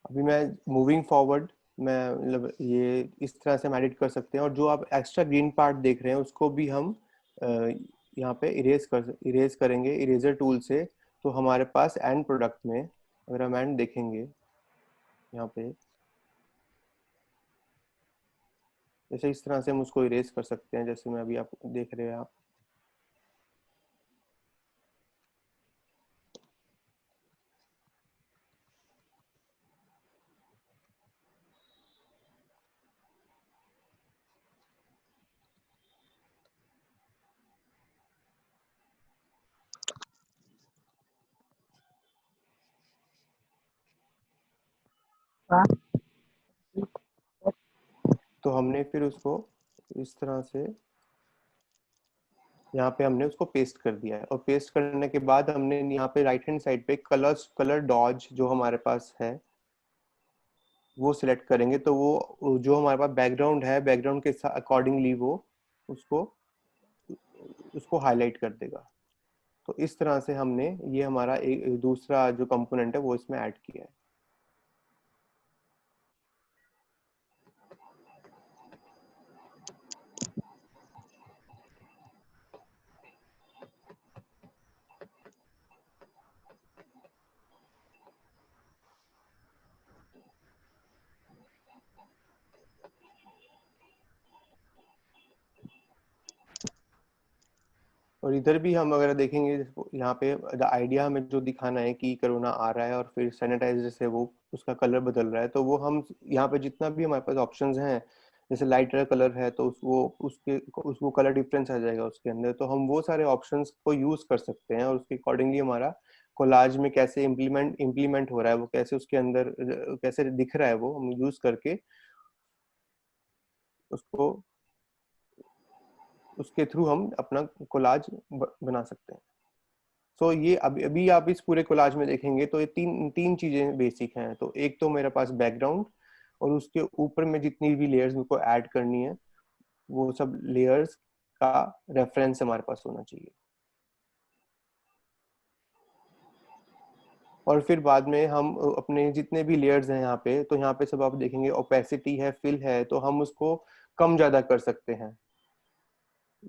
अभी मैं मूविंग फॉरवर्ड, मैं मतलब ये इस तरह से हम एडिट कर सकते हैं। और जो आप एक्स्ट्रा ग्रीन पार्ट देख रहे हैं उसको भी हम यहाँ पे इरेज करेंगे इरेजर टूल से। तो हमारे पास एंड प्रोडक्ट में अगर हम एंड देखेंगे यहाँ पे, जैसे इस तरह से हम उसको इरेज कर सकते हैं, जैसे मैं अभी आप देख रहे हैं आप। तो हमने फिर उसको इस तरह से यहाँ पे हमने उसको पेस्ट कर दिया है, और पेस्ट करने के बाद हमने यहाँ पे राइट हैंड साइड पे कलर डॉज जो हमारे पास है वो सिलेक्ट करेंगे। तो वो जो हमारे पास बैकग्राउंड है, बैकग्राउंड के अकॉर्डिंगली वो उसको उसको हाईलाइट कर देगा। तो इस तरह से हमने ये हमारा एक दूसरा जो कंपोनेंट है वो इसमें ऐड किया है। और इधर भी हम अगर देखेंगे, यहाँ पे आइडिया हमें जो दिखाना है कि कोरोना आ रहा है और फिर सैनिटाइजर से वो उसका कलर बदल रहा है, तो वो हम यहाँ पे जितना भी हमारे पास ऑप्शंस हैं, जैसे लाइटर कलर है तो उसको कलर डिफरेंस आ जाएगा उसके अंदर, तो हम वो सारे ऑप्शंस को यूज कर सकते हैं और उसके अकॉर्डिंगली हमारा कोलाज में कैसे इम्प्लीमेंट हो रहा है, वो कैसे उसके अंदर कैसे दिख रहा है, वो हम यूज करके उसको उसके थ्रू हम अपना कोलाज बना सकते हैं। सो ये अभी अभी आप इस पूरे कोलाज में देखेंगे तो ये तीन तीन चीजें बेसिक हैं। तो एक तो मेरे पास बैकग्राउंड, और उसके ऊपर में जितनी भी लेयर्स मुझको ऐड करनी है वो सब लेयर्स का रेफरेंस हमारे पास होना चाहिए। और फिर बाद में हम अपने जितने भी लेयर्स हैं यहाँ पे, तो यहाँ पे सब आप देखेंगे ओपेसिटी है, फिल है, तो हम उसको कम ज्यादा कर सकते हैं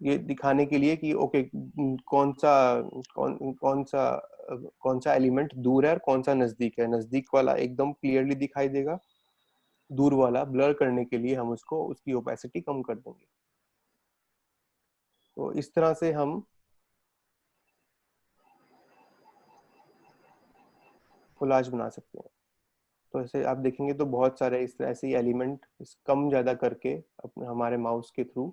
ये दिखाने के लिए कि ओके कौन सा कौन सा एलिमेंट दूर है और कौन सा नजदीक है। नजदीक वाला एकदम क्लियरली दिखाई देगा, दूर वाला ब्लर करने के लिए हम उसको उसकी ओपेसिटी कम कर देंगे। तो इस तरह से हम कोलाज बना सकते हैं। तो ऐसे आप देखेंगे तो बहुत सारे इस तरह से एलिमेंट कम ज्यादा करके अपने हमारे माउस के थ्रू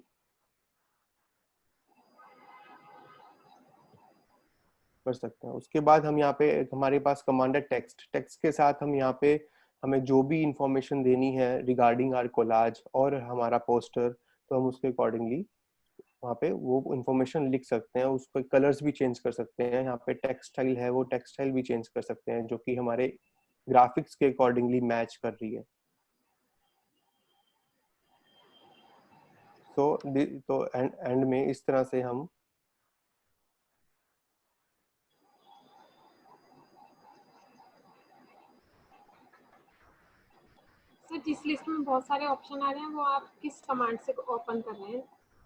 कर सकते हैं। उसके बाद हम यहाँ पे हमारे पास कमांड है टेक्स्ट। टेक्स्ट के साथ हम यहाँ पे हमें जो भी इंफॉर्मेशन देनी है रिगार्डिंग आर कोलाज और हमारा पोस्टर, तो हम उसके अकॉर्डिंगली वहाँ पे वो इंफॉर्मेशन लिख सकते हैं। उस पर कलर्स भी चेंज कर सकते हैं। यहाँ पे टेक्स्ट स्टाइल है, वो टेक्स्ट स्टाइल भी चेंज कर सकते हैं जो कि हमारे ग्राफिक्स के अकॉर्डिंगली मैच कर रही है। तो एंड में इस तरह से हम सर जिस लिस्ट में बहुत सारे ऑप्शन आ रहे हैं वो आप किस कमांड से ओपन कर रहे हैं,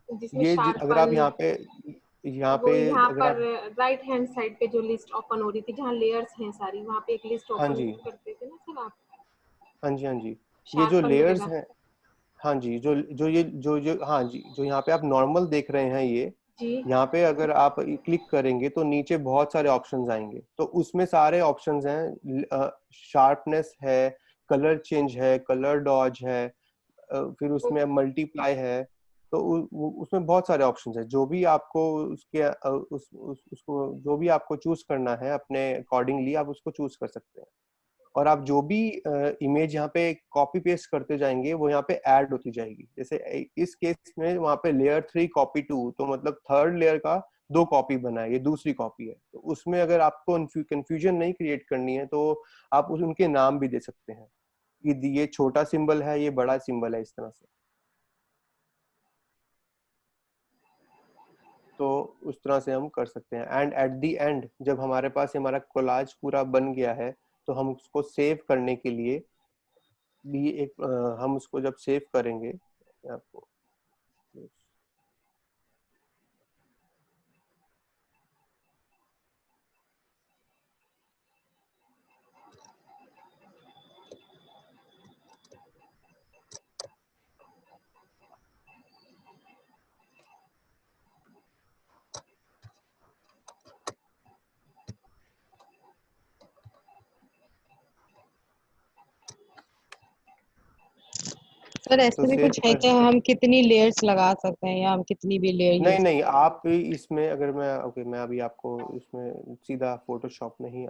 जिसमें अगर आप शार्पन, यहाँ वो पे यहाँ अगर पर आप राइट हैंड साइड पे जो लिस्ट ओपन हो रही थी जहाँ लेयर्स हैं सारी, वहाँ पे एक लिस्ट हाँ ओपन जी, करते थे ना सर आप, हाँ जी, हाँ जी, ये जो शार्पन लेयर्स वगैरह। हैं, हाँ जी, जो जो ये जो हाँ जी, जो यहाँ पे आप नॉर्मल देख रहे हैं ये, जी यहाँ पे अगर आप क्लिक करेंगे तो नीचे बहुत सारे ऑप्शंस आएंगे। तो उसमें सारे ऑप्शंस हैं, शार्पनेस है, कलर चेंज है, कलर डॉज है, फिर उसमें मल्टीप्लाई है। तो उसमें बहुत सारे ऑप्शंस हैं। जो भी आपको उसको जो भी आपको चूज करना है अपने अकॉर्डिंगली आप उसको चूज कर सकते हैं। और आप जो भी इमेज यहाँ पे कॉपी पेस्ट करते जाएंगे वो यहाँ पे ऐड होती जाएगी। जैसे इस केस में वहाँ पे लेयर 3 कॉपी 2, तो मतलब थर्ड लेयर का 2 कॉपी बना है, ये दूसरी कॉपी है। तो उसमें अगर आपको कंफ्यूजन नहीं क्रिएट करनी है तो आप उनके नाम भी दे सकते हैं कि ये छोटा सिंबल है, ये बड़ा सिंबल है, इस तरह से। तो उस तरह से हम कर सकते हैं। एंड एट दी एंड जब हमारे पास हमारा कोलाज पूरा बन गया है तो हम उसको सेव करने के लिए भी हम उसको जब सेव करेंगे आपको सर तो ऐसे भी सेव कुछ है कर क्या, हम कितनी लेयर्स लगा सकते हैं या हम कितनी भी लेयर नहीं यूज? नहीं, आप इसमें अगर मैं अभी आपको इसमें सीधा फोटोशॉप में ही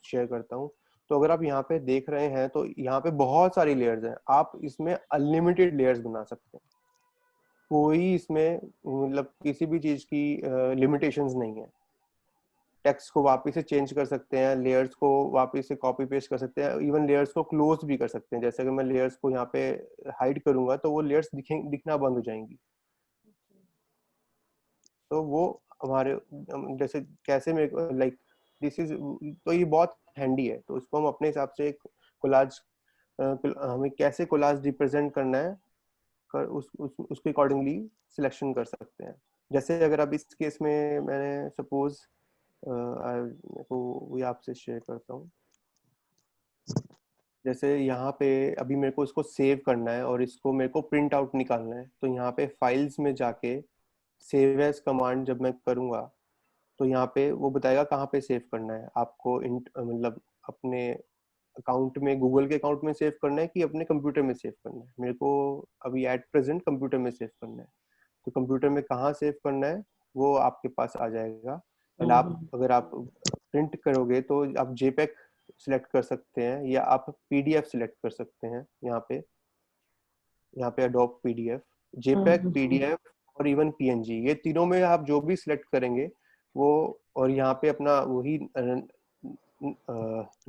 शेयर करता हूँ। तो अगर आप यहाँ पे देख रहे हैं तो यहाँ पे बहुत सारी लेयर्स हैं। आप इसमें अनलिमिटेड लेयर्स बना सकते हैं। कोई इसमें मतलब किसी भी चीज की लिमिटेशंस नहीं है। टेक्स्ट को वापस से चेंज कर सकते हैं, लेयर्स को वापस से कॉपी पेस्ट कर सकते हैं, इवन लेयर्स को क्लोज भी कर सकते हैं। जैसे अगर मैं लेयर्स को यहाँ पे हाइड करूंगा तो वो लेयर्स दिखना बंद हो जाएंगी। तो वो हमारे जैसे कैसे में लाइक दिस इज, तो ये बहुत हैंडी है। तो इसको हम अपने हिसाब से एक कोलाज हमें कैसे कोलाज रिप्रेजेंट करना है उसके अकॉर्डिंगली सिलेक्शन कर सकते हैं। जैसे अगर अब इस केस में मैंने सपोज को वही आपसे शेयर करता हूँ। जैसे यहाँ पे अभी मेरे को इसको सेव करना है और इसको मेरे को प्रिंट आउट निकालना है। तो यहाँ पे फाइल्स में जाके सेव एज कमांड जब मैं करूँगा तो यहाँ पे वो बताएगा कहाँ पे सेव करना है आपको, मतलब अपने अकाउंट में, गूगल के अकाउंट में सेव करना है कि अपने कंप्यूटर में सेव करना है? मेरे को अभी एट प्रेजेंट कंप्यूटर में सेव करना है, तो कंप्यूटर में कहाँ सेव करना है वो आपके पास आ जाएगा। एंड आप अगर आप प्रिंट करोगे तो आप जेपेग सिलेक्ट कर सकते हैं या आप पीडीएफ सिलेक्ट कर सकते हैं। यहाँ पे अडोब पीडीएफ, जेपेग, पीडीएफ और इवन पीएनजी, ये तीनों में आप जो भी सिलेक्ट करेंगे वो, और यहाँ पे अपना वही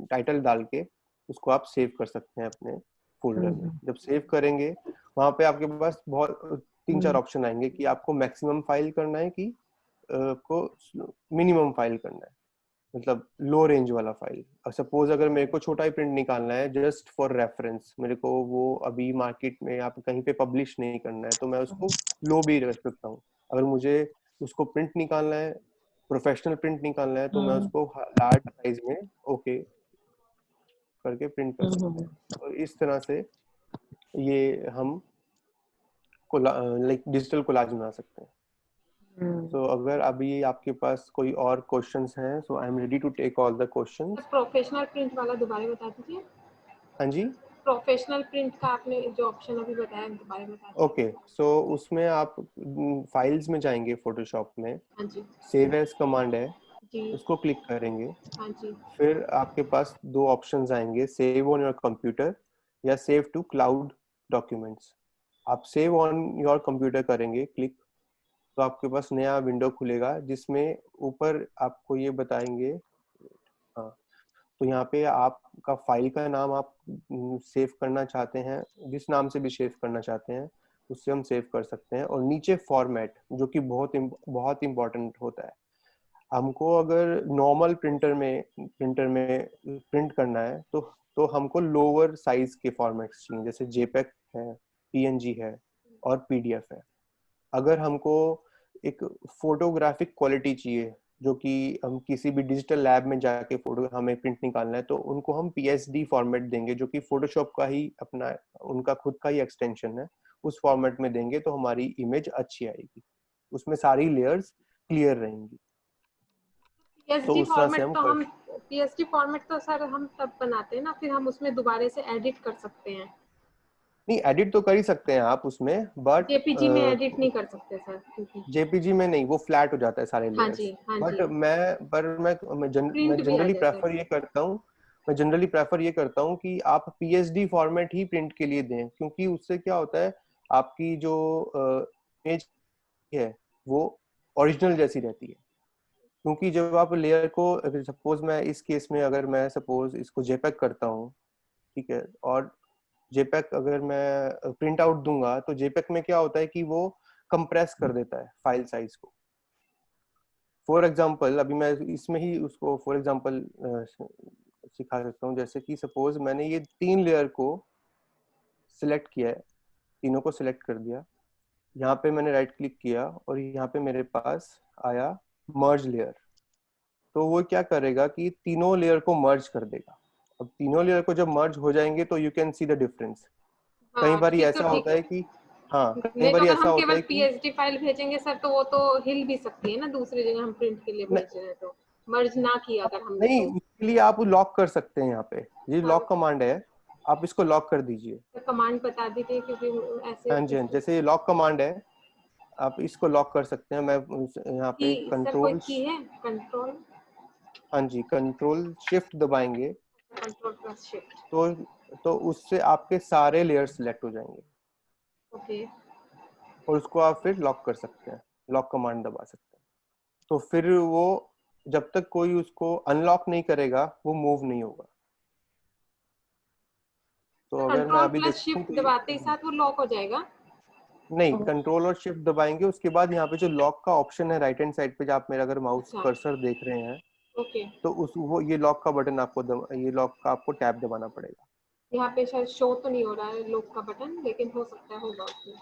टाइटल डाल के उसको आप सेव कर सकते हैं अपने फोल्डर में। जब सेव करेंगे वहाँ पे आपके पास बहुत 3-4 ऑप्शन आएंगे कि आपको मैक्सिमम फाइल करना है कि को मिनिमम फाइल करना है, मतलब लो रेंज वाला फाइल। सपोज अगर मेरे को छोटा ही प्रिंट निकालना है जस्ट फॉर रेफरेंस, मेरे को वो अभी मार्केट में आप कहीं पे पब्लिश नहीं करना है, तो मैं उसको लो भी रख सकता हूँ। अगर मुझे उसको प्रिंट निकालना है, प्रोफेशनल प्रिंट निकालना है, तो मैं उसको लार्ज साइज में ओके करके प्रिंट कर सकते हैं। और इस तरह से ये हम लाइक डिजिटल कोलाज बना सकते हैं। तो अगर अभी आपके पास कोई और क्वेश्चंस हैं, so I am ready to take all the questions. Professional print वाला दोबारा बता दीजिए। हाँ जी, प्रोफेशनल प्रिंट का आपने जो ऑप्शन अभी बताया दोबारा बता दीजिए। ओके, सो उसमें आप फाइल्स में जाएंगे फोटोशॉप में, हाँ जी सेव एज कमांड है, जी। उसको क्लिक करेंगे। हाँ जी फिर आपके पास दो ऑप्शंस आएंगे, सेव ऑन योर कंप्यूटर या सेव टू क्लाउड डॉक्यूमेंट्स। आप सेव ऑन योर कंप्यूटर करेंगे क्लिक, तो आपके पास नया विंडो खुलेगा जिसमें ऊपर आपको ये बताएंगे। हाँ, तो यहाँ पे आपका फाइल का नाम आप सेव करना चाहते हैं, जिस नाम से भी सेव करना चाहते हैं उससे हम सेव कर सकते हैं। और नीचे फॉर्मेट, जो कि बहुत इंपॉर्टेंट होता है। हमको अगर नॉर्मल प्रिंटर में प्रिंट करना है तो हमको लोअर साइज के फॉर्मेट्स चाहिए, जैसे जेपेग है, पीएनजी है और पीडीएफ है। अगर हमको एक फोटोग्राफिक क्वालिटी चाहिए, जो कि हम किसी भी डिजिटल लैब में जाके फोटो हमें प्रिंट निकालना है, तो उनको हम पीएसडी फॉर्मेट देंगे, जो कि फोटोशॉप का ही अपना उनका खुद का ही एक्सटेंशन है। उस फॉर्मेट में देंगे तो हमारी इमेज अच्छी आएगी, उसमें सारी लेयर्स क्लियर रहेंगी। तो पीएसडी उस तरह से फॉर्मेट हम तो कर, हम पीएसडी फॉर्मेट तो सर हम तब बनाते हैं ना, फिर हम उसमें दोबारा से एडिट कर सकते हैं। नहीं एडिट तो कर ही सकते हैं आप उसमें, बट जेपीजी में एडिट नहीं कर सकते सर, क्योंकि जेपीजी में नहीं, वो फ्लैट हो जाता है सारे हाँ लेयर्स। जी हाँ बट जी, मैं प्रिंट भी आ जनरली जाता है। प्रेफर ये करता हूँ, कि आप पीएसडी फॉर्मेट ही प्रिंट के लिए दें, क्योंकि उससे क्या होता है, आपकी जो इमेज है वो ओरिजिनल जैसी रहती है। क्योंकि जब आप लेयर को, अगर सपोज मैं इस केस में, अगर मैं सपोज इसको जेपेग करता हूँ, ठीक है, और जेपेग अगर मैं प्रिंट आउट दूंगा, तो जेपेग में क्या होता है कि वो कंप्रेस कर देता है फाइल साइज को। फॉर एग्जाम्पल अभी मैं इसमें ही उसको फॉर एग्जाम्पल सिखा सकता हूँ। जैसे कि सपोज मैंने ये 3 लेयर को सिलेक्ट किया है, तीनों को सिलेक्ट कर दिया, यहाँ पे मैंने राइट क्लिक किया और यहाँ पे मेरे पास आया मर्ज लेयर। तो वो क्या करेगा कि तीनों लेयर को मर्ज कर देगा। अब तीनों लेयर को जब मर्ज हो जाएंगे तो you can see the difference. कई हाँ बार फिर तो ऐसा ठीक होता है। है कि, हाँ, कई नहीं तो बार अगर ऐसा हम होता केवल है कि पीएसडी फाइल भेजेंगे सर, तो वो तो हिल भी सकती है ना दूसरी जगह, हम प्रिंट के लिए भेज रहे हैं तो मर्ज ना किया अगर हमने नहीं, तो। उसके लिए आप लॉक कर सकते हैं। यहाँ पे ये हाँ लॉक कमांड है, आप इसको लॉक कर दीजिए। तो कमांड बता दीजिए, क्योंकि ऐसे हाँ जी, हाँ, जैसे ये लॉक कमांड है, आप इसको लॉक कर सकते हैं। मैं यहाँ की पे सर कोई कंट्रोल, की है, कंट्रोल हाँ जी, कंट्रोल शिफ्ट दबाएंगे कंट्रोल प्लस शिफ्ट। तो उससे आपके सारे लेयर सिलेक्ट हो जाएंगे ओके और उसको आप फिर लॉक कर सकते हैं, लॉक कमांड दबा सकते हैं। तो फिर वो जब तक कोई उसको अनलॉक नहीं करेगा वो मूव नहीं होगा। तो अगर मैं कंट्रोल अभी प्लस देखूं शिफ्ट तो दबाते ही साथ वो लॉक हो जाएगा। नहीं, कंट्रोल और शिफ्ट दबाएंगे, उसके बाद यहाँ पे जो लॉक का ऑप्शन है राइट हैंड साइड पे, जहाँ आप मेरा अगर माउस अच्छा कर्सर देख रहे हैं, ओके। तो उस वो ये लॉक का बटन आपको ये लॉक का आपको टैब दबाना पड़ेगा। यहाँ पे शायद शो तो नहीं हो रहा है लॉक का बटन, लेकिन हो सकता है होगा उसमें।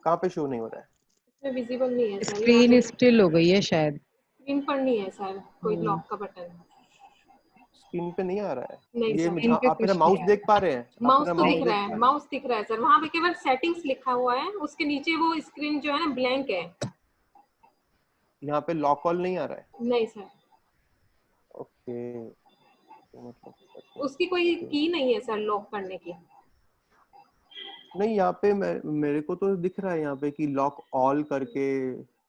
कहाँ पे शो नहीं हो रहा है? इसमें विजिबल नहीं है सर, यहाँ स्क्रीन पे स्टिल हो गई है शायद। स्क्रीन पर नहीं है सर कोई लॉक का बटन। स्क्रीन पे नहीं आ रहा है नहीं ये? सर, स्क्रीन पे आप मेरा कुछ नहीं माउस आ देख रहा। पा रहे हैं? आप माउस मेरा तो माउस दिख नहीं, रहा देख है, पा रहे हैं? माउस दिख रहा है सर, वहाँ पे केवल सेटिंग्स लिखा हुआ है, उसके नीचे वो स्क्रीन जो है ना ब्लैंक है। यहाँ पे लॉक कॉल नहीं आ रहा है? नहीं सर। ओके, तो मतलब उसकी कोई की नहीं है सर लॉक करने की? नहीं, यहाँ पे मेरे को तो दिख रहा है यहाँ पे कि लॉक ऑल करके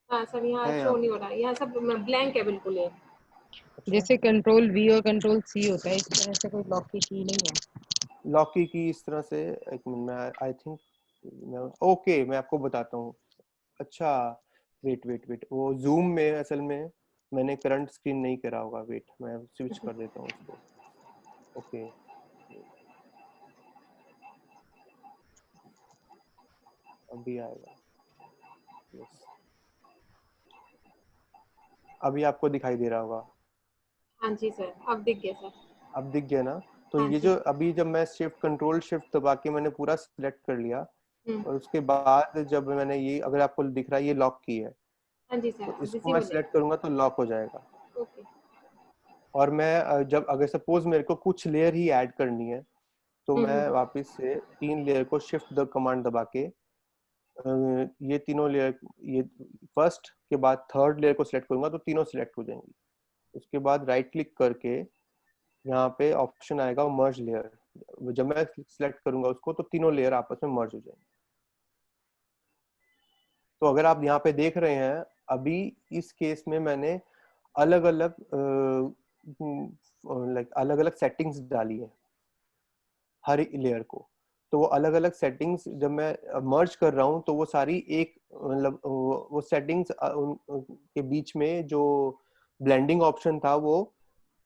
हाँ सर, यहाँ है यहाँ शो नहीं पे। हो रहा है, यहाँ सब ब्लैंक है बिल्कुल ये। अच्छा, जैसे कंट्रोल वी और कंट्रोल सी होता है, इस तरह से कोई लॉक की नहीं है। लॉक की इस तरह से, एक मिनट में आई थिंक ओके मैं आपको बताता हूँ। अच्छा, वेट वेट वेट, वो जूम में असल में मैंने करंट स्क्रीन नहीं करा होगा, वेट मैं स्विच कर देता हूँ उसको। ओके, अभी आएगा। यस, अभी आपको दिखाई दे रहा होगा। हाँ जी सर, अब दिख गया सर। अब दिख गया ना? तो हाँ ये जी। जो अभी जब मैं कंट्रोल शिफ्ट दबा के मैंने पूरा सिलेक्ट कर लिया, हम्म। और उसके बाद जब मैंने ये, अगर आपको दिख रहा है ये लॉक की है, हाँ जी सर, तो अब इसको मैं विजिबल है। सिलेक्ट करूंगा तो लॉक हो जाएगा। ओके। और मैं जब अगर सपोज मेरे को कुछ लेयर ही ऐड करनी है, तो मैं वापस से 3 लेयर को शिफ्ट द कमांड दबा के ये तीनों लेयर, ये फर्स्ट के बाद थर्ड लेयर को सिलेक्ट करूंगा तो तीनों सिलेक्ट हो जाएंगी। उसके बाद राइट क्लिक करके यहाँ पे ऑप्शन आएगा मर्ज लेयर, जब मैं सिलेक्ट करूंगा उसको तो तीनों लेयर आपस में मर्ज हो जाएंगे। तो अगर आप यहाँ पे देख रहे हैं, अभी इस केस में मैंने अलग अलग अलग अलग सेटिंग्स डाली है हर लेयर को। तो वो अलग अलग सेटिंग्स जब मैं मर्ज कर रहा हूँ तो वो सारी एक, मतलब वो सेटिंग्स के बीच में जो ब्लेंडिंग ऑप्शन था वो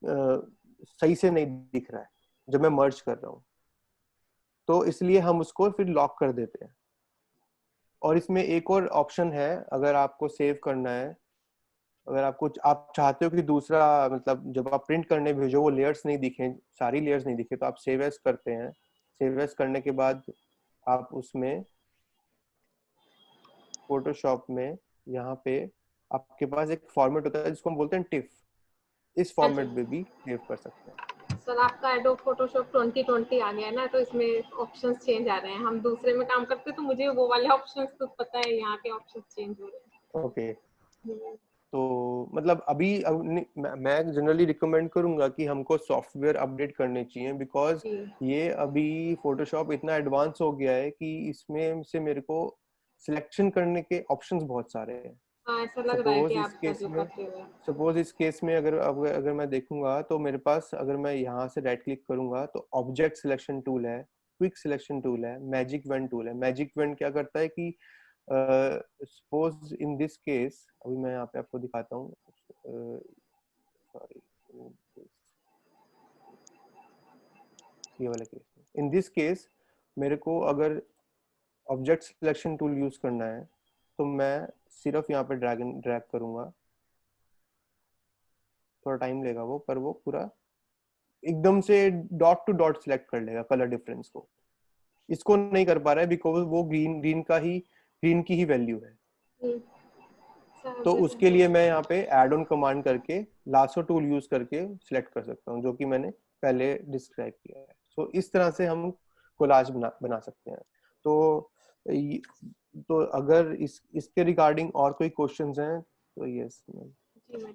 सही से नहीं दिख रहा है जब मैं मर्ज कर रहा हूँ, तो इसलिए हम उसको फिर लॉक कर देते हैं। और इसमें एक और ऑप्शन है, अगर आपको सेव करना है, अगर आपको आप चाहते हो कि दूसरा, मतलब जब आप प्रिंट करने भेजो वो लेयर्स नहीं दिखे, सारी लेयर्स नहीं दिखे, तो आप सेव एज करते हैं। सेव एज करने के बाद आप उसमें फोटोशॉप में यहाँ पे आपके पास एक फॉर्मेट होता है जिसको हम बोलते हैं टिफ, इस हाँ जी फॉर्मेट में भी सेव कर सकते हैं। सर, आपका एडोब फोटोशॉप 2020 आ गया है ना, तो इसमें ऑप्शंस चेंज आ रहे हैं। हम दूसरे में काम करते तो मुझे वो वाले ऑप्शंस तो पता है, यहाँ के ऑप्शंस चेंज हो रहे ओके, हैं। तो मतलब अभी मैं जनरली रिकमेंड करूंगा कि हमको सॉफ्टवेयर अपडेट करने चाहिए, बिकॉज जी। ये अभी फोटोशॉप इतना एडवांस हो गया है कि इसमें से मेरे को सिलेक्शन करने के ऑप्शंस बहुत सारे हैं। हाँ, ऐसा लग रहा है कि सपोज इस आप केस जो में करते हुए। सपोज इस केस में अगर मैं देखूंगा तो मेरे पास, अगर मैं यहाँ से राइट क्लिक करूंगा तो ऑब्जेक्ट सिलेक्शन टूल है, क्विक सिलेक्शन टूल है, मैजिक वेन टूल है। मैजिक वेन क्या करता है कि सपोज इन दिस केस, अभी मैं यहाँ पे आपको दिखाता हूँ, सॉरी, ये वाला केस, इन दिस केस मेरे को अगर ऑब्जेक्ट सिलेक्शन टूल यूज करना है तो मैं सिर्फ यहाँ पे ड्रैग करूंगा, थोड़ा टाइम लेगा वो, पर वो पूरा एकदम से डॉट टू डॉट सिलेक्ट कर लेगा कलर डिफरेंस को। इसको नहीं कर पा रहा है बिकॉज वो ग्रीन की ही वैल्यू है। सर तो जैसे उसके लिए मैं यहाँ पे एड ऑन कमांड करके लासो टूल यूज करके सिलेक्ट कर सकता हूँ, जो कि मैंने पहले डिस्क्राइब किया है। सो इस तरह से हम कोलाज बना सकते हैं। तो तो अगर इसके रिगार्डिंग और कोई क्वेश्चंस हैं तो यस। जी मैं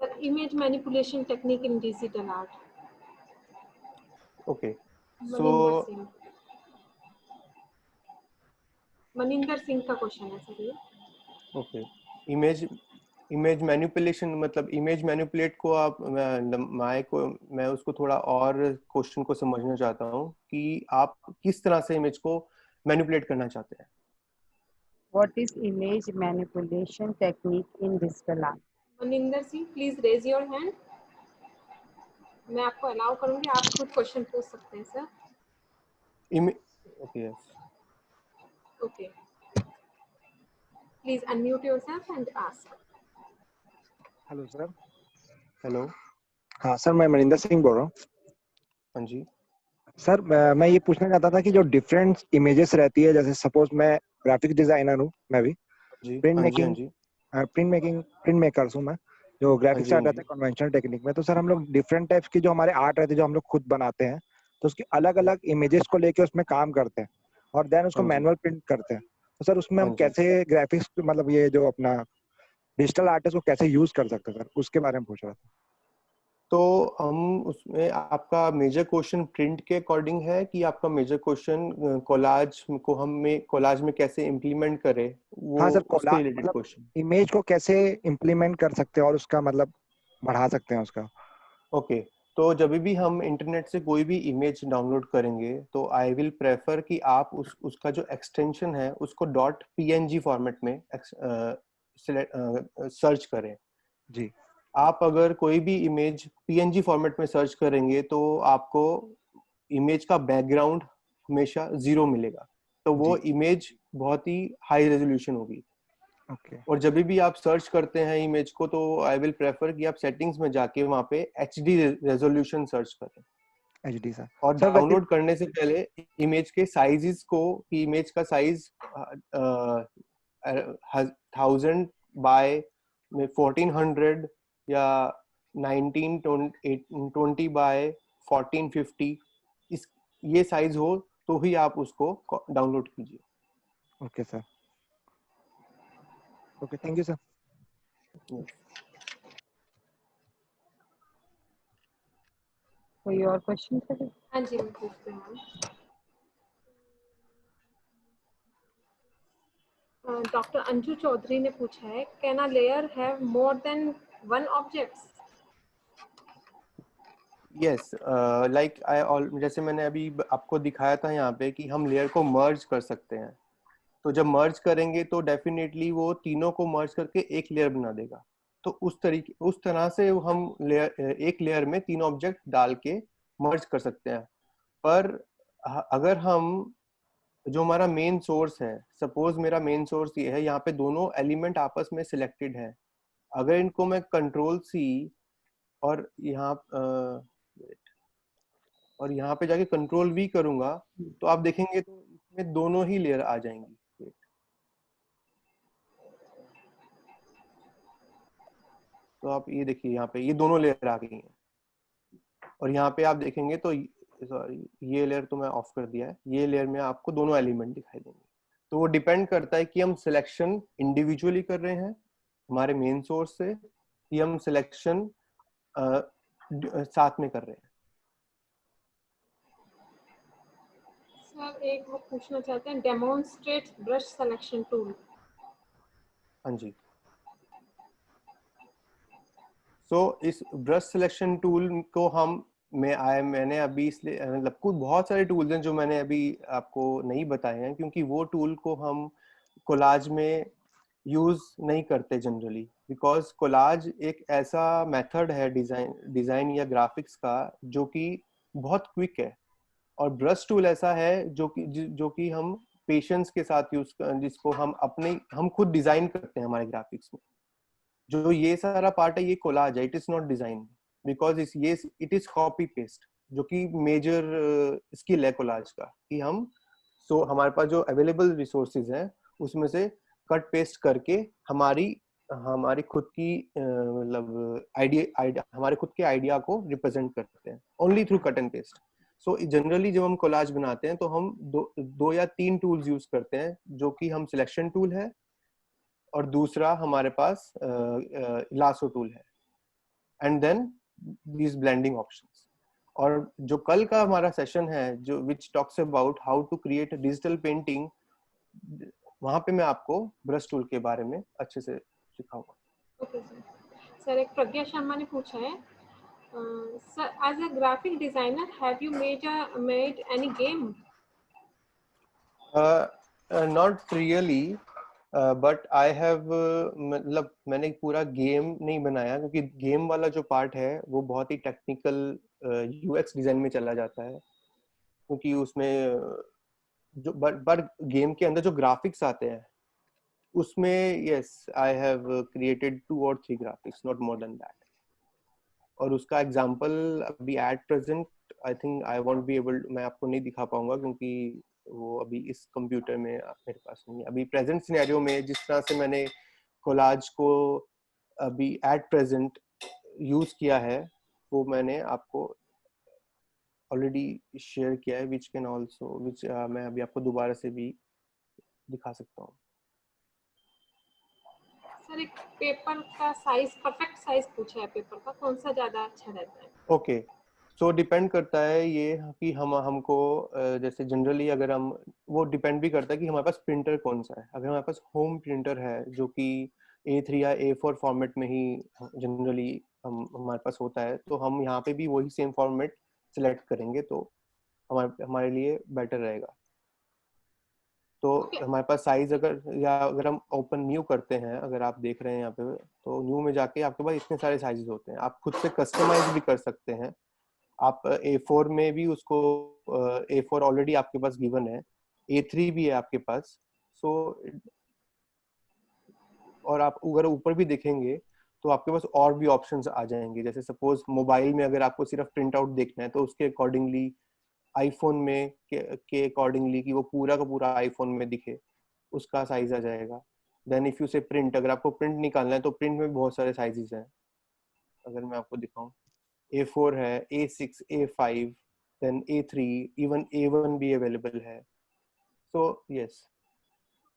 sir, image manipulation technique in digital art, okay, so Maninder Singh. Maninder Singh का क्वेश्चन है सर ये। ओके, इमेज इमेज मैनिपुलेशन, मतलब इमेज मैनिपुलेट को आप, मैं उसको थोड़ा और क्वेश्चन को समझना चाहता हूँ कि आप किस तरह से इमेज को मैनिपुलेट करना चाहते हैं। What is image manipulation technique in digital art? Maninder Singh, please raise your hand. मैं आपको अलाउ करूंगी, आप खुद क्वेश्चन पूछ सकते हैं sir. Okay, yes, okay, please unmute yourself and ask. Hello sir. Hello, हाँ सर, मैं मनिंदर सिंह बोल रहा हूँ। हाँ जी। सर मैं ये पूछना चाहता था कि जो डिफरेंट इमेजेस रहती है, जैसे सपोज मैं ग्राफिक डिजाइनर हूँ, मैं भी जी, प्रिंट हाँ जी, हाँ मेकिंग जी, प्रिंट मेकर्स हूँ मैं, जो हाँ ग्राफिक्स जी, हाँ आर्ट रहता जी, है कन्वेंशनल टेक्निक में। तो सर हम लोग डिफरेंट टाइप्स की जो हमारे आर्ट रहते हैं, जो हम लोग खुद बनाते हैं, तो उसकी अलग अलग इमेजेस को लेके उसमें काम करते हैं और देन उसको हाँ जी, मैनुअल प्रिंट करते हैं। तो सर उसमें हम हाँ जी। कैसे ग्राफिक्स मतलब ये जो अपना डिजिटल आर्टिस्ट को कैसे यूज कर सकते हैं सर, उसके बारे में पूछ रहा था। तो हम उसमें आपका मेजर क्वेश्चन प्रिंट के अकॉर्डिंग है कि आपका मेजर क्वेश्चन कोलाज को हमें कोलाज में कैसे इम्प्लीमेंट करें, वो हाँ सर, उसके कोला रिलेटेड मतलब क्वेश्चन? इमेज को कैसे इम्प्लीमेंट कर सकते हैं और उसका मतलब बढ़ा सकते हैं उसका। ओके, तो जब भी हम इंटरनेट से कोई भी इमेज डाउनलोड करेंगे तो आई विल प्रेफर कि आप उसका जो एक्सटेंशन है उसको डॉट पीएनजी फॉर्मेट में सर्च करें। जी। आप अगर कोई भी इमेज पीएनजी फॉर्मेट में सर्च करेंगे तो आपको इमेज का बैकग्राउंड हमेशा 0 मिलेगा, तो वो जी। इमेज बहुत ही हाई रेजोल्यूशन होगी। ओके। और जब भी आप सर्च करते हैं इमेज को तो आई विल प्रेफर कि आप सेटिंग्स में जाके वहाँ पे एचडी रेजोल्यूशन सर्च करें। HD sir. और सर वैसे डाउनलोड करने से पहले इमेज के साइजेस को, कि इमेज का साइज 1000 बाय 1400 या 1920 बाय 1450, इस ये साइज हो तो ही आप उसको डाउनलोड कीजिए। Okay sir. Okay, thank you sir. कोई और क्वेश्चन सर? हाँ जी, मैं पूछती हूँ। डॉक्टर अंजू चौधरी ने पूछा है, can a layer have more than one objects? Yes, like जैसे मैंने अभी आपको दिखाया था यहाँ पे कि हम लेयर को मर्ज कर सकते हैं। तो जब मर्ज करेंगे तो डेफिनेटली वो तीनों को मर्ज करके एक लेयर बना देगा। तो उस तरह से हम एक लेयर में तीन ऑब्जेक्ट डाल के मर्ज कर सकते हैं। पर अगर हम जो हमारा मेन सोर्स है, सपोज मेरा मेन सोर्स ये है, यहाँ पे दोनों एलिमेंट आपस में सिलेक्टेड है, अगर इनको मैं कंट्रोल सी और यहाँ पे जाके कंट्रोल वी करूंगा तो आप देखेंगे तो इसमें दोनों ही लेयर आ जाएंगी। तो आप ये देखिए यहाँ पे ये दोनों लेयर आ गई हैं। और यहाँ पे आप देखेंगे तो सॉरी, ये लेयर तो मैं ऑफ कर दिया है, ये लेयर में आपको दोनों एलिमेंट दिखाई देंगे। तो वो डिपेंड करता है कि हम सिलेक्शन इंडिविजुअली कर रहे हैं हमारे मेन सोर्स से, कि हम सिलेक्शन साथ में कर रहे हैं। सर एक वो पूछना चाहते हैं, डेमोन्स्ट्रेट ब्रश सिलेक्शन टूल। हाँ जी। सो इस ब्रश सिलेक्शन टूल को मैंने अभी इसलिए मतलब कुछ बहुत सारे टूल्स हैं जो मैंने अभी आपको नहीं बताए हैं, क्योंकि वो टूल को हम कोलाज में यूज नहीं करते जनरली, बिकॉज कोलाज एक ऐसा मेथड है डिजाइन या ग्राफिक्स का जो कि बहुत क्विक है। और ब्रश टूल ऐसा है जो कि हम पेशेंस के साथ जिसको हम खुद डिजाइन करते हैं हमारे ग्राफिक्स में। जो ये सारा पार्ट है ये कोलाज है, it is not design, because it is copy paste, जो कि मेजर स्किल है कोलाज का, कि हम हमारे पास जो अवेलेबल रिसोर्सेज हैं उसमें से कट पेस्ट करके हमारी हमारी खुद की मतलब आइडिया हमारे खुद के आइडिया को रिप्रेजेंट करते हैं only through cut and paste. So generally जब हम कोलाज बनाते हैं तो हम दो या तीन टूल्स यूज करते हैं, जो कि हम सिलेक्शन टूल है और दूसरा हमारे पास लासो टूल है, and then these blending options. और जो कल का हमारा सेशन है जो which talks about how to create digital painting, वहां पे मैं आपको ब्रश टूल के बारे में अच्छे से सिखाऊंगा। Okay sir. सर एक प्रज्ञा शर्मा ने पूछा है, sir as a graphic designer have you made any game? Not really, but I have मतलब मैंने पूरा गेम नहीं बनाया, क्योंकि गेम वाला जो पार्ट है वो बहुत ही टेक्निकल यूएक्स डिजाइन में चला जाता है, क्योंकि उसमें जो पर गेम के अंदर जो ग्राफिक्स आते हैं उसमें यस आई हैव क्रिएटेड 2 और 3 graphics, not more than that. और उसका एग्जांपल अभी at present I think I won't be able, मैं आपको नहीं दिखा पाऊंगा क्योंकि वो अभी इस कंप्यूटर में मेरे पास नहीं है। अभी प्रेजेंट सिनेरियो में जिस तरह से मैंने कोलाज को अभी एट प्रेजेंट यूज किया है वो मैंने आपको ऑलरेडी शेयर किया है, विच कैन ऑल्सो मैं अभी आपको दोबारा से भी दिखा सकता हूँ। सर एक पेपर का साइज, परफेक्ट साइज पूछा है पेपर का, कौन सा ज्यादा अच्छा रहता है? ओके, सो डिपेंड करता है ये कि हमको जैसे जनरली अगर हम, वो डिपेंड भी करता है कि हमारे पास प्रिंटर कौन सा है। अगर हमारे पास होम प्रिंटर है जो कि A3 या A4 फॉर्मेट में ही जनरली हमारे पास होता है, तो हम यहाँ पे भी वही सेम फॉर्मेट सिलेक्ट करेंगे, तो हमारे हमारे लिए बेटर रहेगा। तो हमारे पास साइज अगर, या अगर हम ओपन न्यू करते हैं, अगर आप देख रहे हैं यहाँ पे, तो न्यू में जाके आपके पास इतने सारे साइजेस होते हैं, आप खुद से कस्टमाइज भी कर सकते हैं। आप A4 में भी उसको, A4 ऑलरेडी आपके पास गिवन है, A3 भी है आपके पास, सो और आप अगर ऊपर भी देखेंगे तो आपके पास और भी ऑप्शंस आ जाएंगे। जैसे सपोज मोबाइल में अगर आपको सिर्फ प्रिंट आउट देखना है, तो उसके अकॉर्डिंगली आईफोन में के अकॉर्डिंगली कि वो पूरा का पूरा आईफोन में दिखे, उसका साइज आ जाएगा। देन इफ यू से प्रिंट, अगर आपको प्रिंट निकालना है तो प्रिंट में बहुत सारे साइजेस हैं। अगर मैं आपको दिखाऊं, A4 है, A6, A5, then A3, even A1 भी अवेलेबल है। So yes.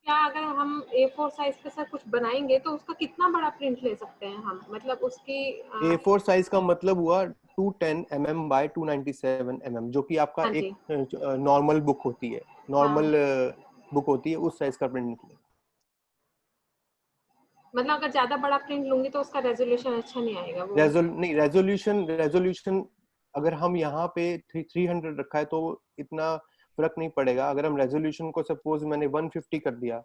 क्या अगर हम A4 साइज पे सर कुछ बनाएंगे तो उसका कितना बड़ा प्रिंट ले सकते हैं हम, मतलब उसकी A4 साइज का मतलब हुआ 210 mm बाय 297 mm, जो कि आपका हाँ जी, एक नॉर्मल बुक होती है, हाँ, नॉर्मल बुक होती है, उस साइज का प्रिंट निकलेगा। मतलब अगर ज्यादा बड़ा प्रिंट लूंगी तो उसका रेजोल्यूशन अच्छा नहीं आएगा वो। रेजोल्यूशन अगर हम यहाँ पे 300 रखा है तो इतना फर्क नहीं पड़ेगा। अगर हम रेजोल्यूशन को सपोज मैंने 150 कर दिया,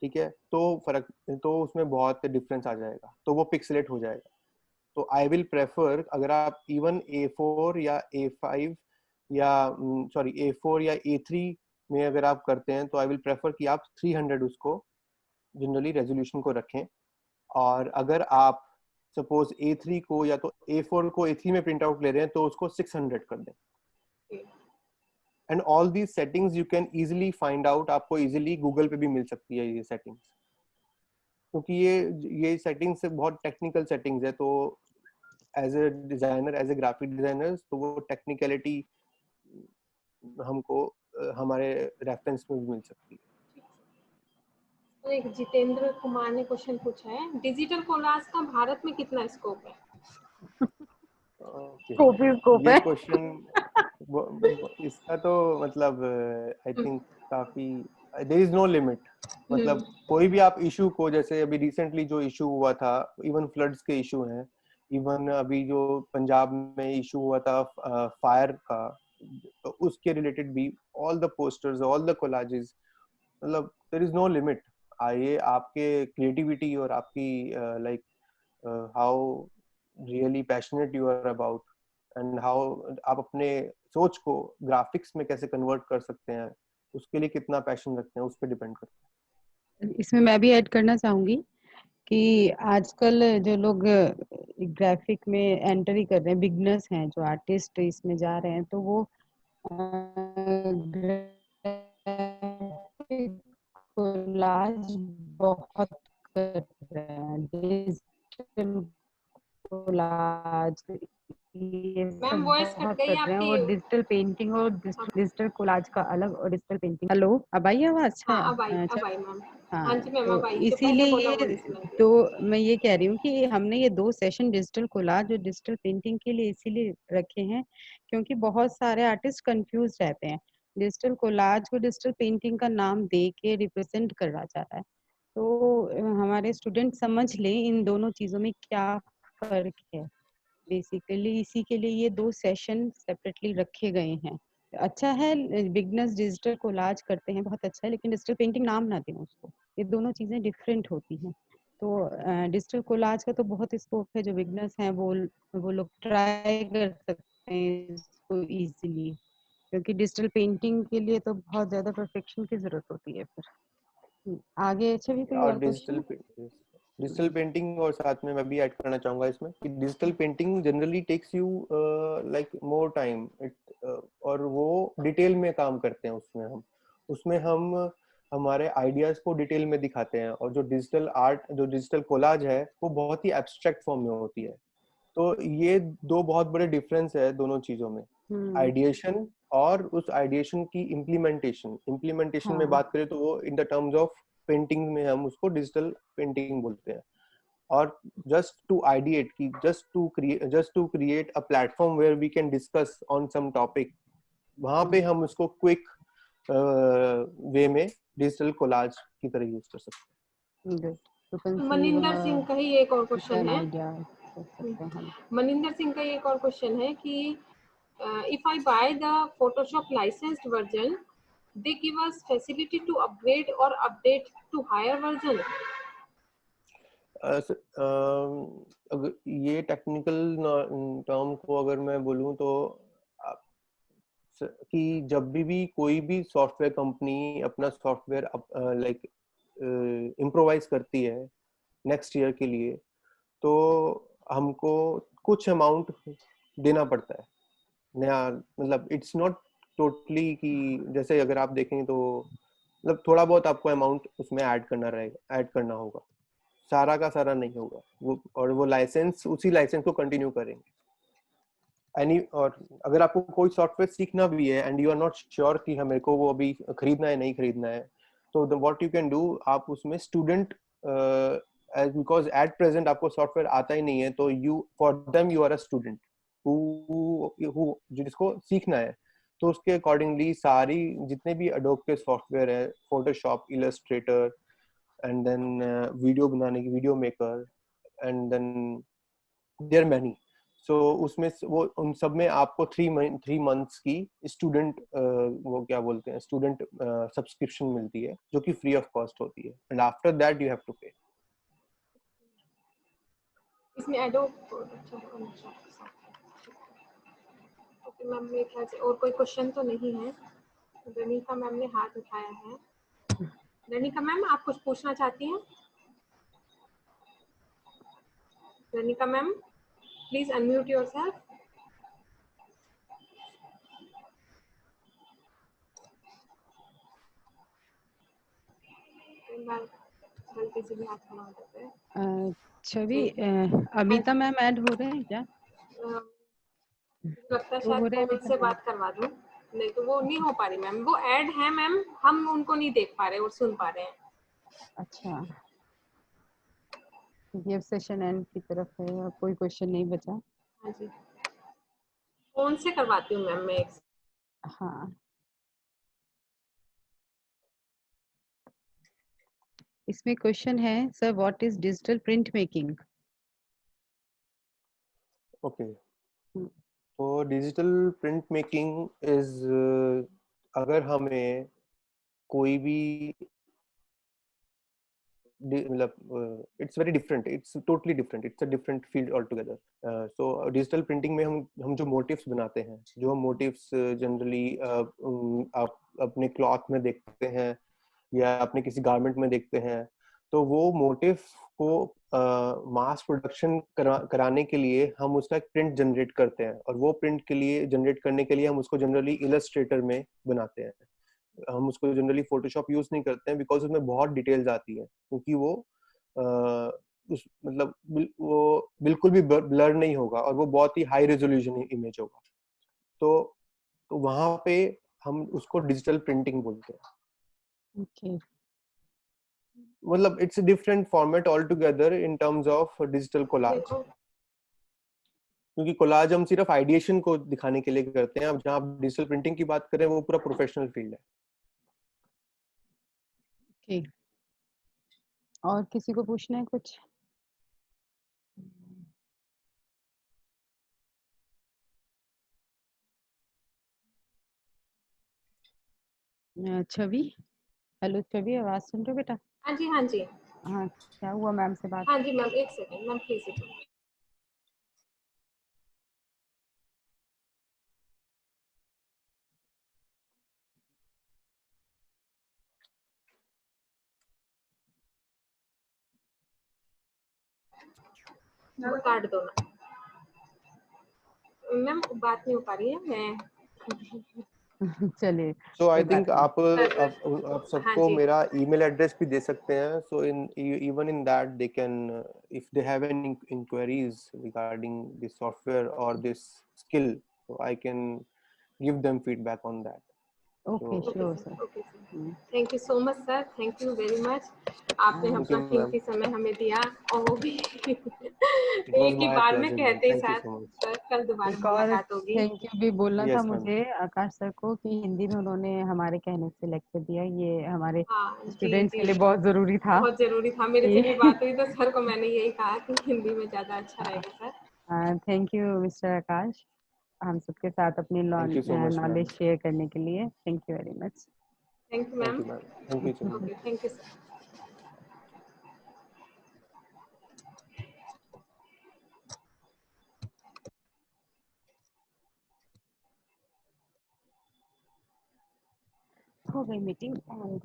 ठीक है, तो फर्क, तो उसमें बहुत डिफरेंस आ जाएगा, तो वो पिक्सेलेट हो जाएगा। तो आई विल प्रेफर, अगर आप इवन A4 या A5 या सॉरी A4 या A3 में अगर आप करते हैं, तो आई विल प्रेफर कि आप 300 उसको जनरली रेजोल्यूशन को रखें। और अगर आप सपोज A3 को या तो A4 को A3 में प्रिंट आउट ले रहे हैं, तो उसको 600 कर दें। And all these settings you can easily find out, आपको इजिली गूगल पे भी मिल सकती है ये सेटिंग्स, क्योंकि ये सेटिंग्स बहुत टेक्निकल सेटिंग्स है। तो as a designer, as a graphic designer, तो वो टेक्निकलिटी हमको हमारे रेफरेंस में भी मिल सकती है। तो एक जितेंद्र कुमार ने क्वेश्चन पूछा है, डिजिटल कोलाज का भारत में कितना स्कोप है? Okay. स्कोप ही स्कोप ये है। क्वेश्चन, इसका तो मतलब आई थिंक काफी, देयर इज नो लिमिट। मतलब कोई भी आप इशू को, जैसे अभी रिसेंटली जो इशू हुआ था, इवन फ्लड्स के इशू हैं, इवन अभी जो पंजाब में इशू हुआ था फायर का, तो उसके रिलेटेड भी all the posters, all the collages, मतलब देयर इज नो लिमिट। आइए, आपके क्रिएटिविटी और आपकी like how really passionate you are about, and how आप अपने सोच को ग्राफिक्स में कैसे कन्वर्ट कर सकते हैं, उसके लिए कितना पैशन रखते हैं, उस पर डिपेंड करता इसमें मैं भी ऐड करना चाहूंगी कि आजकल जो लोग ग्राफिक में एंटर ही कर रहे हैं, बिगनर्स हैं, जो आर्टिस्ट इसमें जा रहे हैं, तो वो ग्राफिक कोलाज बहुत कर रहे हैं, डिजिटल कोलाज ये मैम सब वॉइस कट बहुत गई कर रहे हैं। आपकी। और डिजिटल पेंटिंग और डिजिटल कोलाज का अलग, और डिजिटल पेंटिंग। हेलो, अब आई आवाज? हाँ अच्छा अब अच्छा। आई मैम। हाँ हाँ, जी मैम, तो अब आई, जो पहले इसीलिए बोला वो ये नहीं सुनाई दिया। दो, मैं ये कह रही हूँ कि हमने ये 2 सेशन डिजिटल कोलाज और डिजिटल पेंटिंग के लिए इसीलिए रखे हैं क्योंकि बहुत सारे आर्टिस्ट कंफ्यूज रहते हैं। डिजिटल कोलाज को डिजिटल पेंटिंग का नाम दे के रिप्रेजेंट करा जा रहा है, तो हमारे स्टूडेंट समझ लें इन दोनों चीजों में क्या फर्क है। बेसिकली इसी के लिए ये 2 सेशन सेपरेटली रखे गए हैं। अच्छा है, बिगनर्स डिजिटल कोलाज करते हैं, बहुत अच्छा है, लेकिन डिजिटल पेंटिंग नाम ना दें उसको, ये दोनों चीजें डिफरेंट होती हैं। तो डिजिटल कोलाज का तो बहुत स्कोप है, जो बिगनर्स हैं वो लोग ट्राई कर सकते हैं इसको इजीली, क्योंकि डिजिटल पेंटिंग के लिए तो बहुत ज्यादा परफेक्शन की जरूरत होती है। फिर आगे अच्छा भी है। कोई और और क्वेश्चन? डिजिटल पेंटिंग, और साथ में मैं भी ऐड करना चाहूंगा इसमें कि digital painting generally takes you like more time, और वो डिटेल में काम करते हैं उसमें हम हमारे आइडियाज को डिटेल में दिखाते हैं। और जो डिजिटल आर्ट, जो डिजिटल कोलाज है, वो बहुत ही एब्स्ट्रैक्ट फॉर्म में होती है। तो ये दो बहुत बड़े डिफरेंस है दोनों चीजों में, आइडिएशन और उस आइडिएशन की इम्प्लीमेंटेशन में हाँ बात करें तो वो in the terms of painting में हम उसको डिजिटल पेंटिंग बोलते हैं। और जस्ट टू आइडिएट की just to create a platform where we can discuss on some topic, वहां पे हम उसको क्विक वे में डिजिटल कोलाज की तरह यूज कर सकते गुड। तो कंसीव मनिंदर सिंह का ही एक और क्वेश्चन है, आइडिया कर सकते हैं हम। मनिंदर सिंह का एक और क्वेश्चन है कि if I buy the Photoshop licensed version, they give us facility to upgrade or update to higher version. अगर ये टेक्निकल टर्म को अगर मैं बोलूँ तो कि जब भी कोई भी सॉफ्टवेयर कंपनी अपना सॉफ्टवेयर लाइक इम्प्रोवाइज करती है नेक्स्ट ईयर के लिए, तो हमको कुछ अमाउंट देना पड़ता है नया। मतलब इट्स नॉट टोटली कि जैसे अगर आप देखें तो मतलब थोड़ा बहुत आपको अमाउंट उसमें ऐड करना होगा, सारा का सारा नहीं होगा वो, और वो लाइसेंस उसी लाइसेंस को कंटिन्यू करेंगे। और अगर आपको कोई सॉफ्टवेयर सीखना भी है and you are not sure कि मेरे को वो अभी खरीदना है नहीं खरीदना है, तो व्हाट यू कैन डू, आप उसमें स्टूडेंट बिकॉज एट प्रेजेंट आपको सॉफ्टवेयर आता ही नहीं है, तो you for them you are a student जिसको सीखना है, तो उसके अकॉर्डिंगली सारी जितने भी एडोब के सॉफ्टवेयर है, Photoshop, illustrator, and then video बनाने की video maker, and then there many, so उसमें वो उन सब में आपको 3 मंथ्स की स्टूडेंट वो क्या बोलते हैं स्टूडेंट सब्सक्रिप्शन मिलती है, जो कि फ्री ऑफ कॉस्ट होती है, and after that you have to pay. इसमें एडोब, ओके मैम, मेरे ख्याल से और कोई क्वेश्चन तो नहीं है। रनिका मैम ने हाथ उठाया है। रनिका मैम, आप कुछ पूछना चाहती हैं? Ranika ma'am, please unmute yourself. गलती से भी हाथ खड़ा हो जाता है। छवि, अमिता मैम ऐड हो रहे हैं क्या? लगता है वो हो शायद रहे हैं कोविड अमिता से मैम? बात करवा दूं, नहीं तो वो नहीं हो पा रही मैम, वो ऐड है मैम, हम उनको नहीं देख पा रहे और सुन पा रहे हैं। अच्छा, ये सेशन एंड की तरफ है और कोई क्वेश्चन नहीं बचा। हाँ जी, फोन से करवाती हूँ मैम मैं एक। हाँ, इसमें क्वेश्चन है, sir what is digital print making? Okay, तो डिजिटल प्रिंट मेकिंग इज, अगर हमें कोई भी मतलब it's very different, it's totally different, it's a different field all together. So digital printing में हम जो मोटिव्स बनाते हैं, जो हम मोटिव्स जनरली आप अपने क्लॉथ में देखते हैं या अपने किसी गारमेंट में देखते हैं, तो वो मोटिव को मास प्रोडक्शन कराने के लिए हम उसका एक प्रिंट जनरेट करते हैं, और वो प्रिंट के लिए जनरेट करने के लिए हम उसको जनरली इलस्ट्रेटर में बनाते हैं। हम उसको जनरली फोटोशॉप यूज नहीं करते हैं बिकॉज उसमें बहुत डिटेल्स आती है, क्योंकि वो उस मतलब वो बिल्कुल भी ब्लर नहीं होगा और वो बहुत ही हाई रेजोल्यूशन इमेज होगा। तो वहां पे हम उसको डिजिटल प्रिंटिंग बोलते हैं। ओके, मतलब it's a different format all together in terms of digital collage, देखो क्योंकि कोलाज हम सिर्फ आइडिएशन को दिखाने के लिए करते हैं। अब जहाँ आप डिजिटल प्रिंटिंग की बात करें, वो पूरा प्रोफेशनल फील्ड है। ओके, और किसी को पूछना है कुछ? छवि, हेलो छवि, आवाज सुन रहे हो बेटा? हाँ जी, हाँ जी, हाँ, क्या हुआ मैम से बात? हाँ जी मैम, एक सेकेंड मैम, प्लीज एक मिनट। वो काट दो ना मैम, बात नहीं हो पा रही है, मैं चलिए सो आई कोई थिंक बात नहीं। आप हाँ सबको जी। मेरा ईमेल एड्रेस भी दे सकते हैं, so in even in that they can, if they have any enquiries regarding this software और this skill, so I can give them feedback on that. Okay तो sure sir. Okay sir, thank you so much sir, thank you very much. आपने हाँ, thank you अपना ma'am, कीमती समय हमें दिया, और वो भी इट वाज एक ही माय बार में प्लेजर मैम, कहते ही थैंक यू साथ। सो मच। सर कल दोबारा एक और मुलाकात होगी। थैंक यू भी बोलना था यस मैम, मुझे आकाश सर को कि हिंदी में उन्होंने हमारे कहने से लेक्चर दिया, ये हमारे हाँ जी स्टूडेंट्स जी, के लिए बहुत जरूरी था बहुत जरूरी था। मेरे से भी कि बात हुई तो सर को मैंने यही कहा कि हिंदी में ज्यादा अच्छा रहेगा सर। थैंक यू मिस्टर आकाश, हम सबके साथ अपनी thank you so much ma'am, knowledge share करने के लिए। Thank you very much. Thank you thank ma'am. You ma'am, thank you so much. Okay, thank you sir. हो गई मीटिंग एंड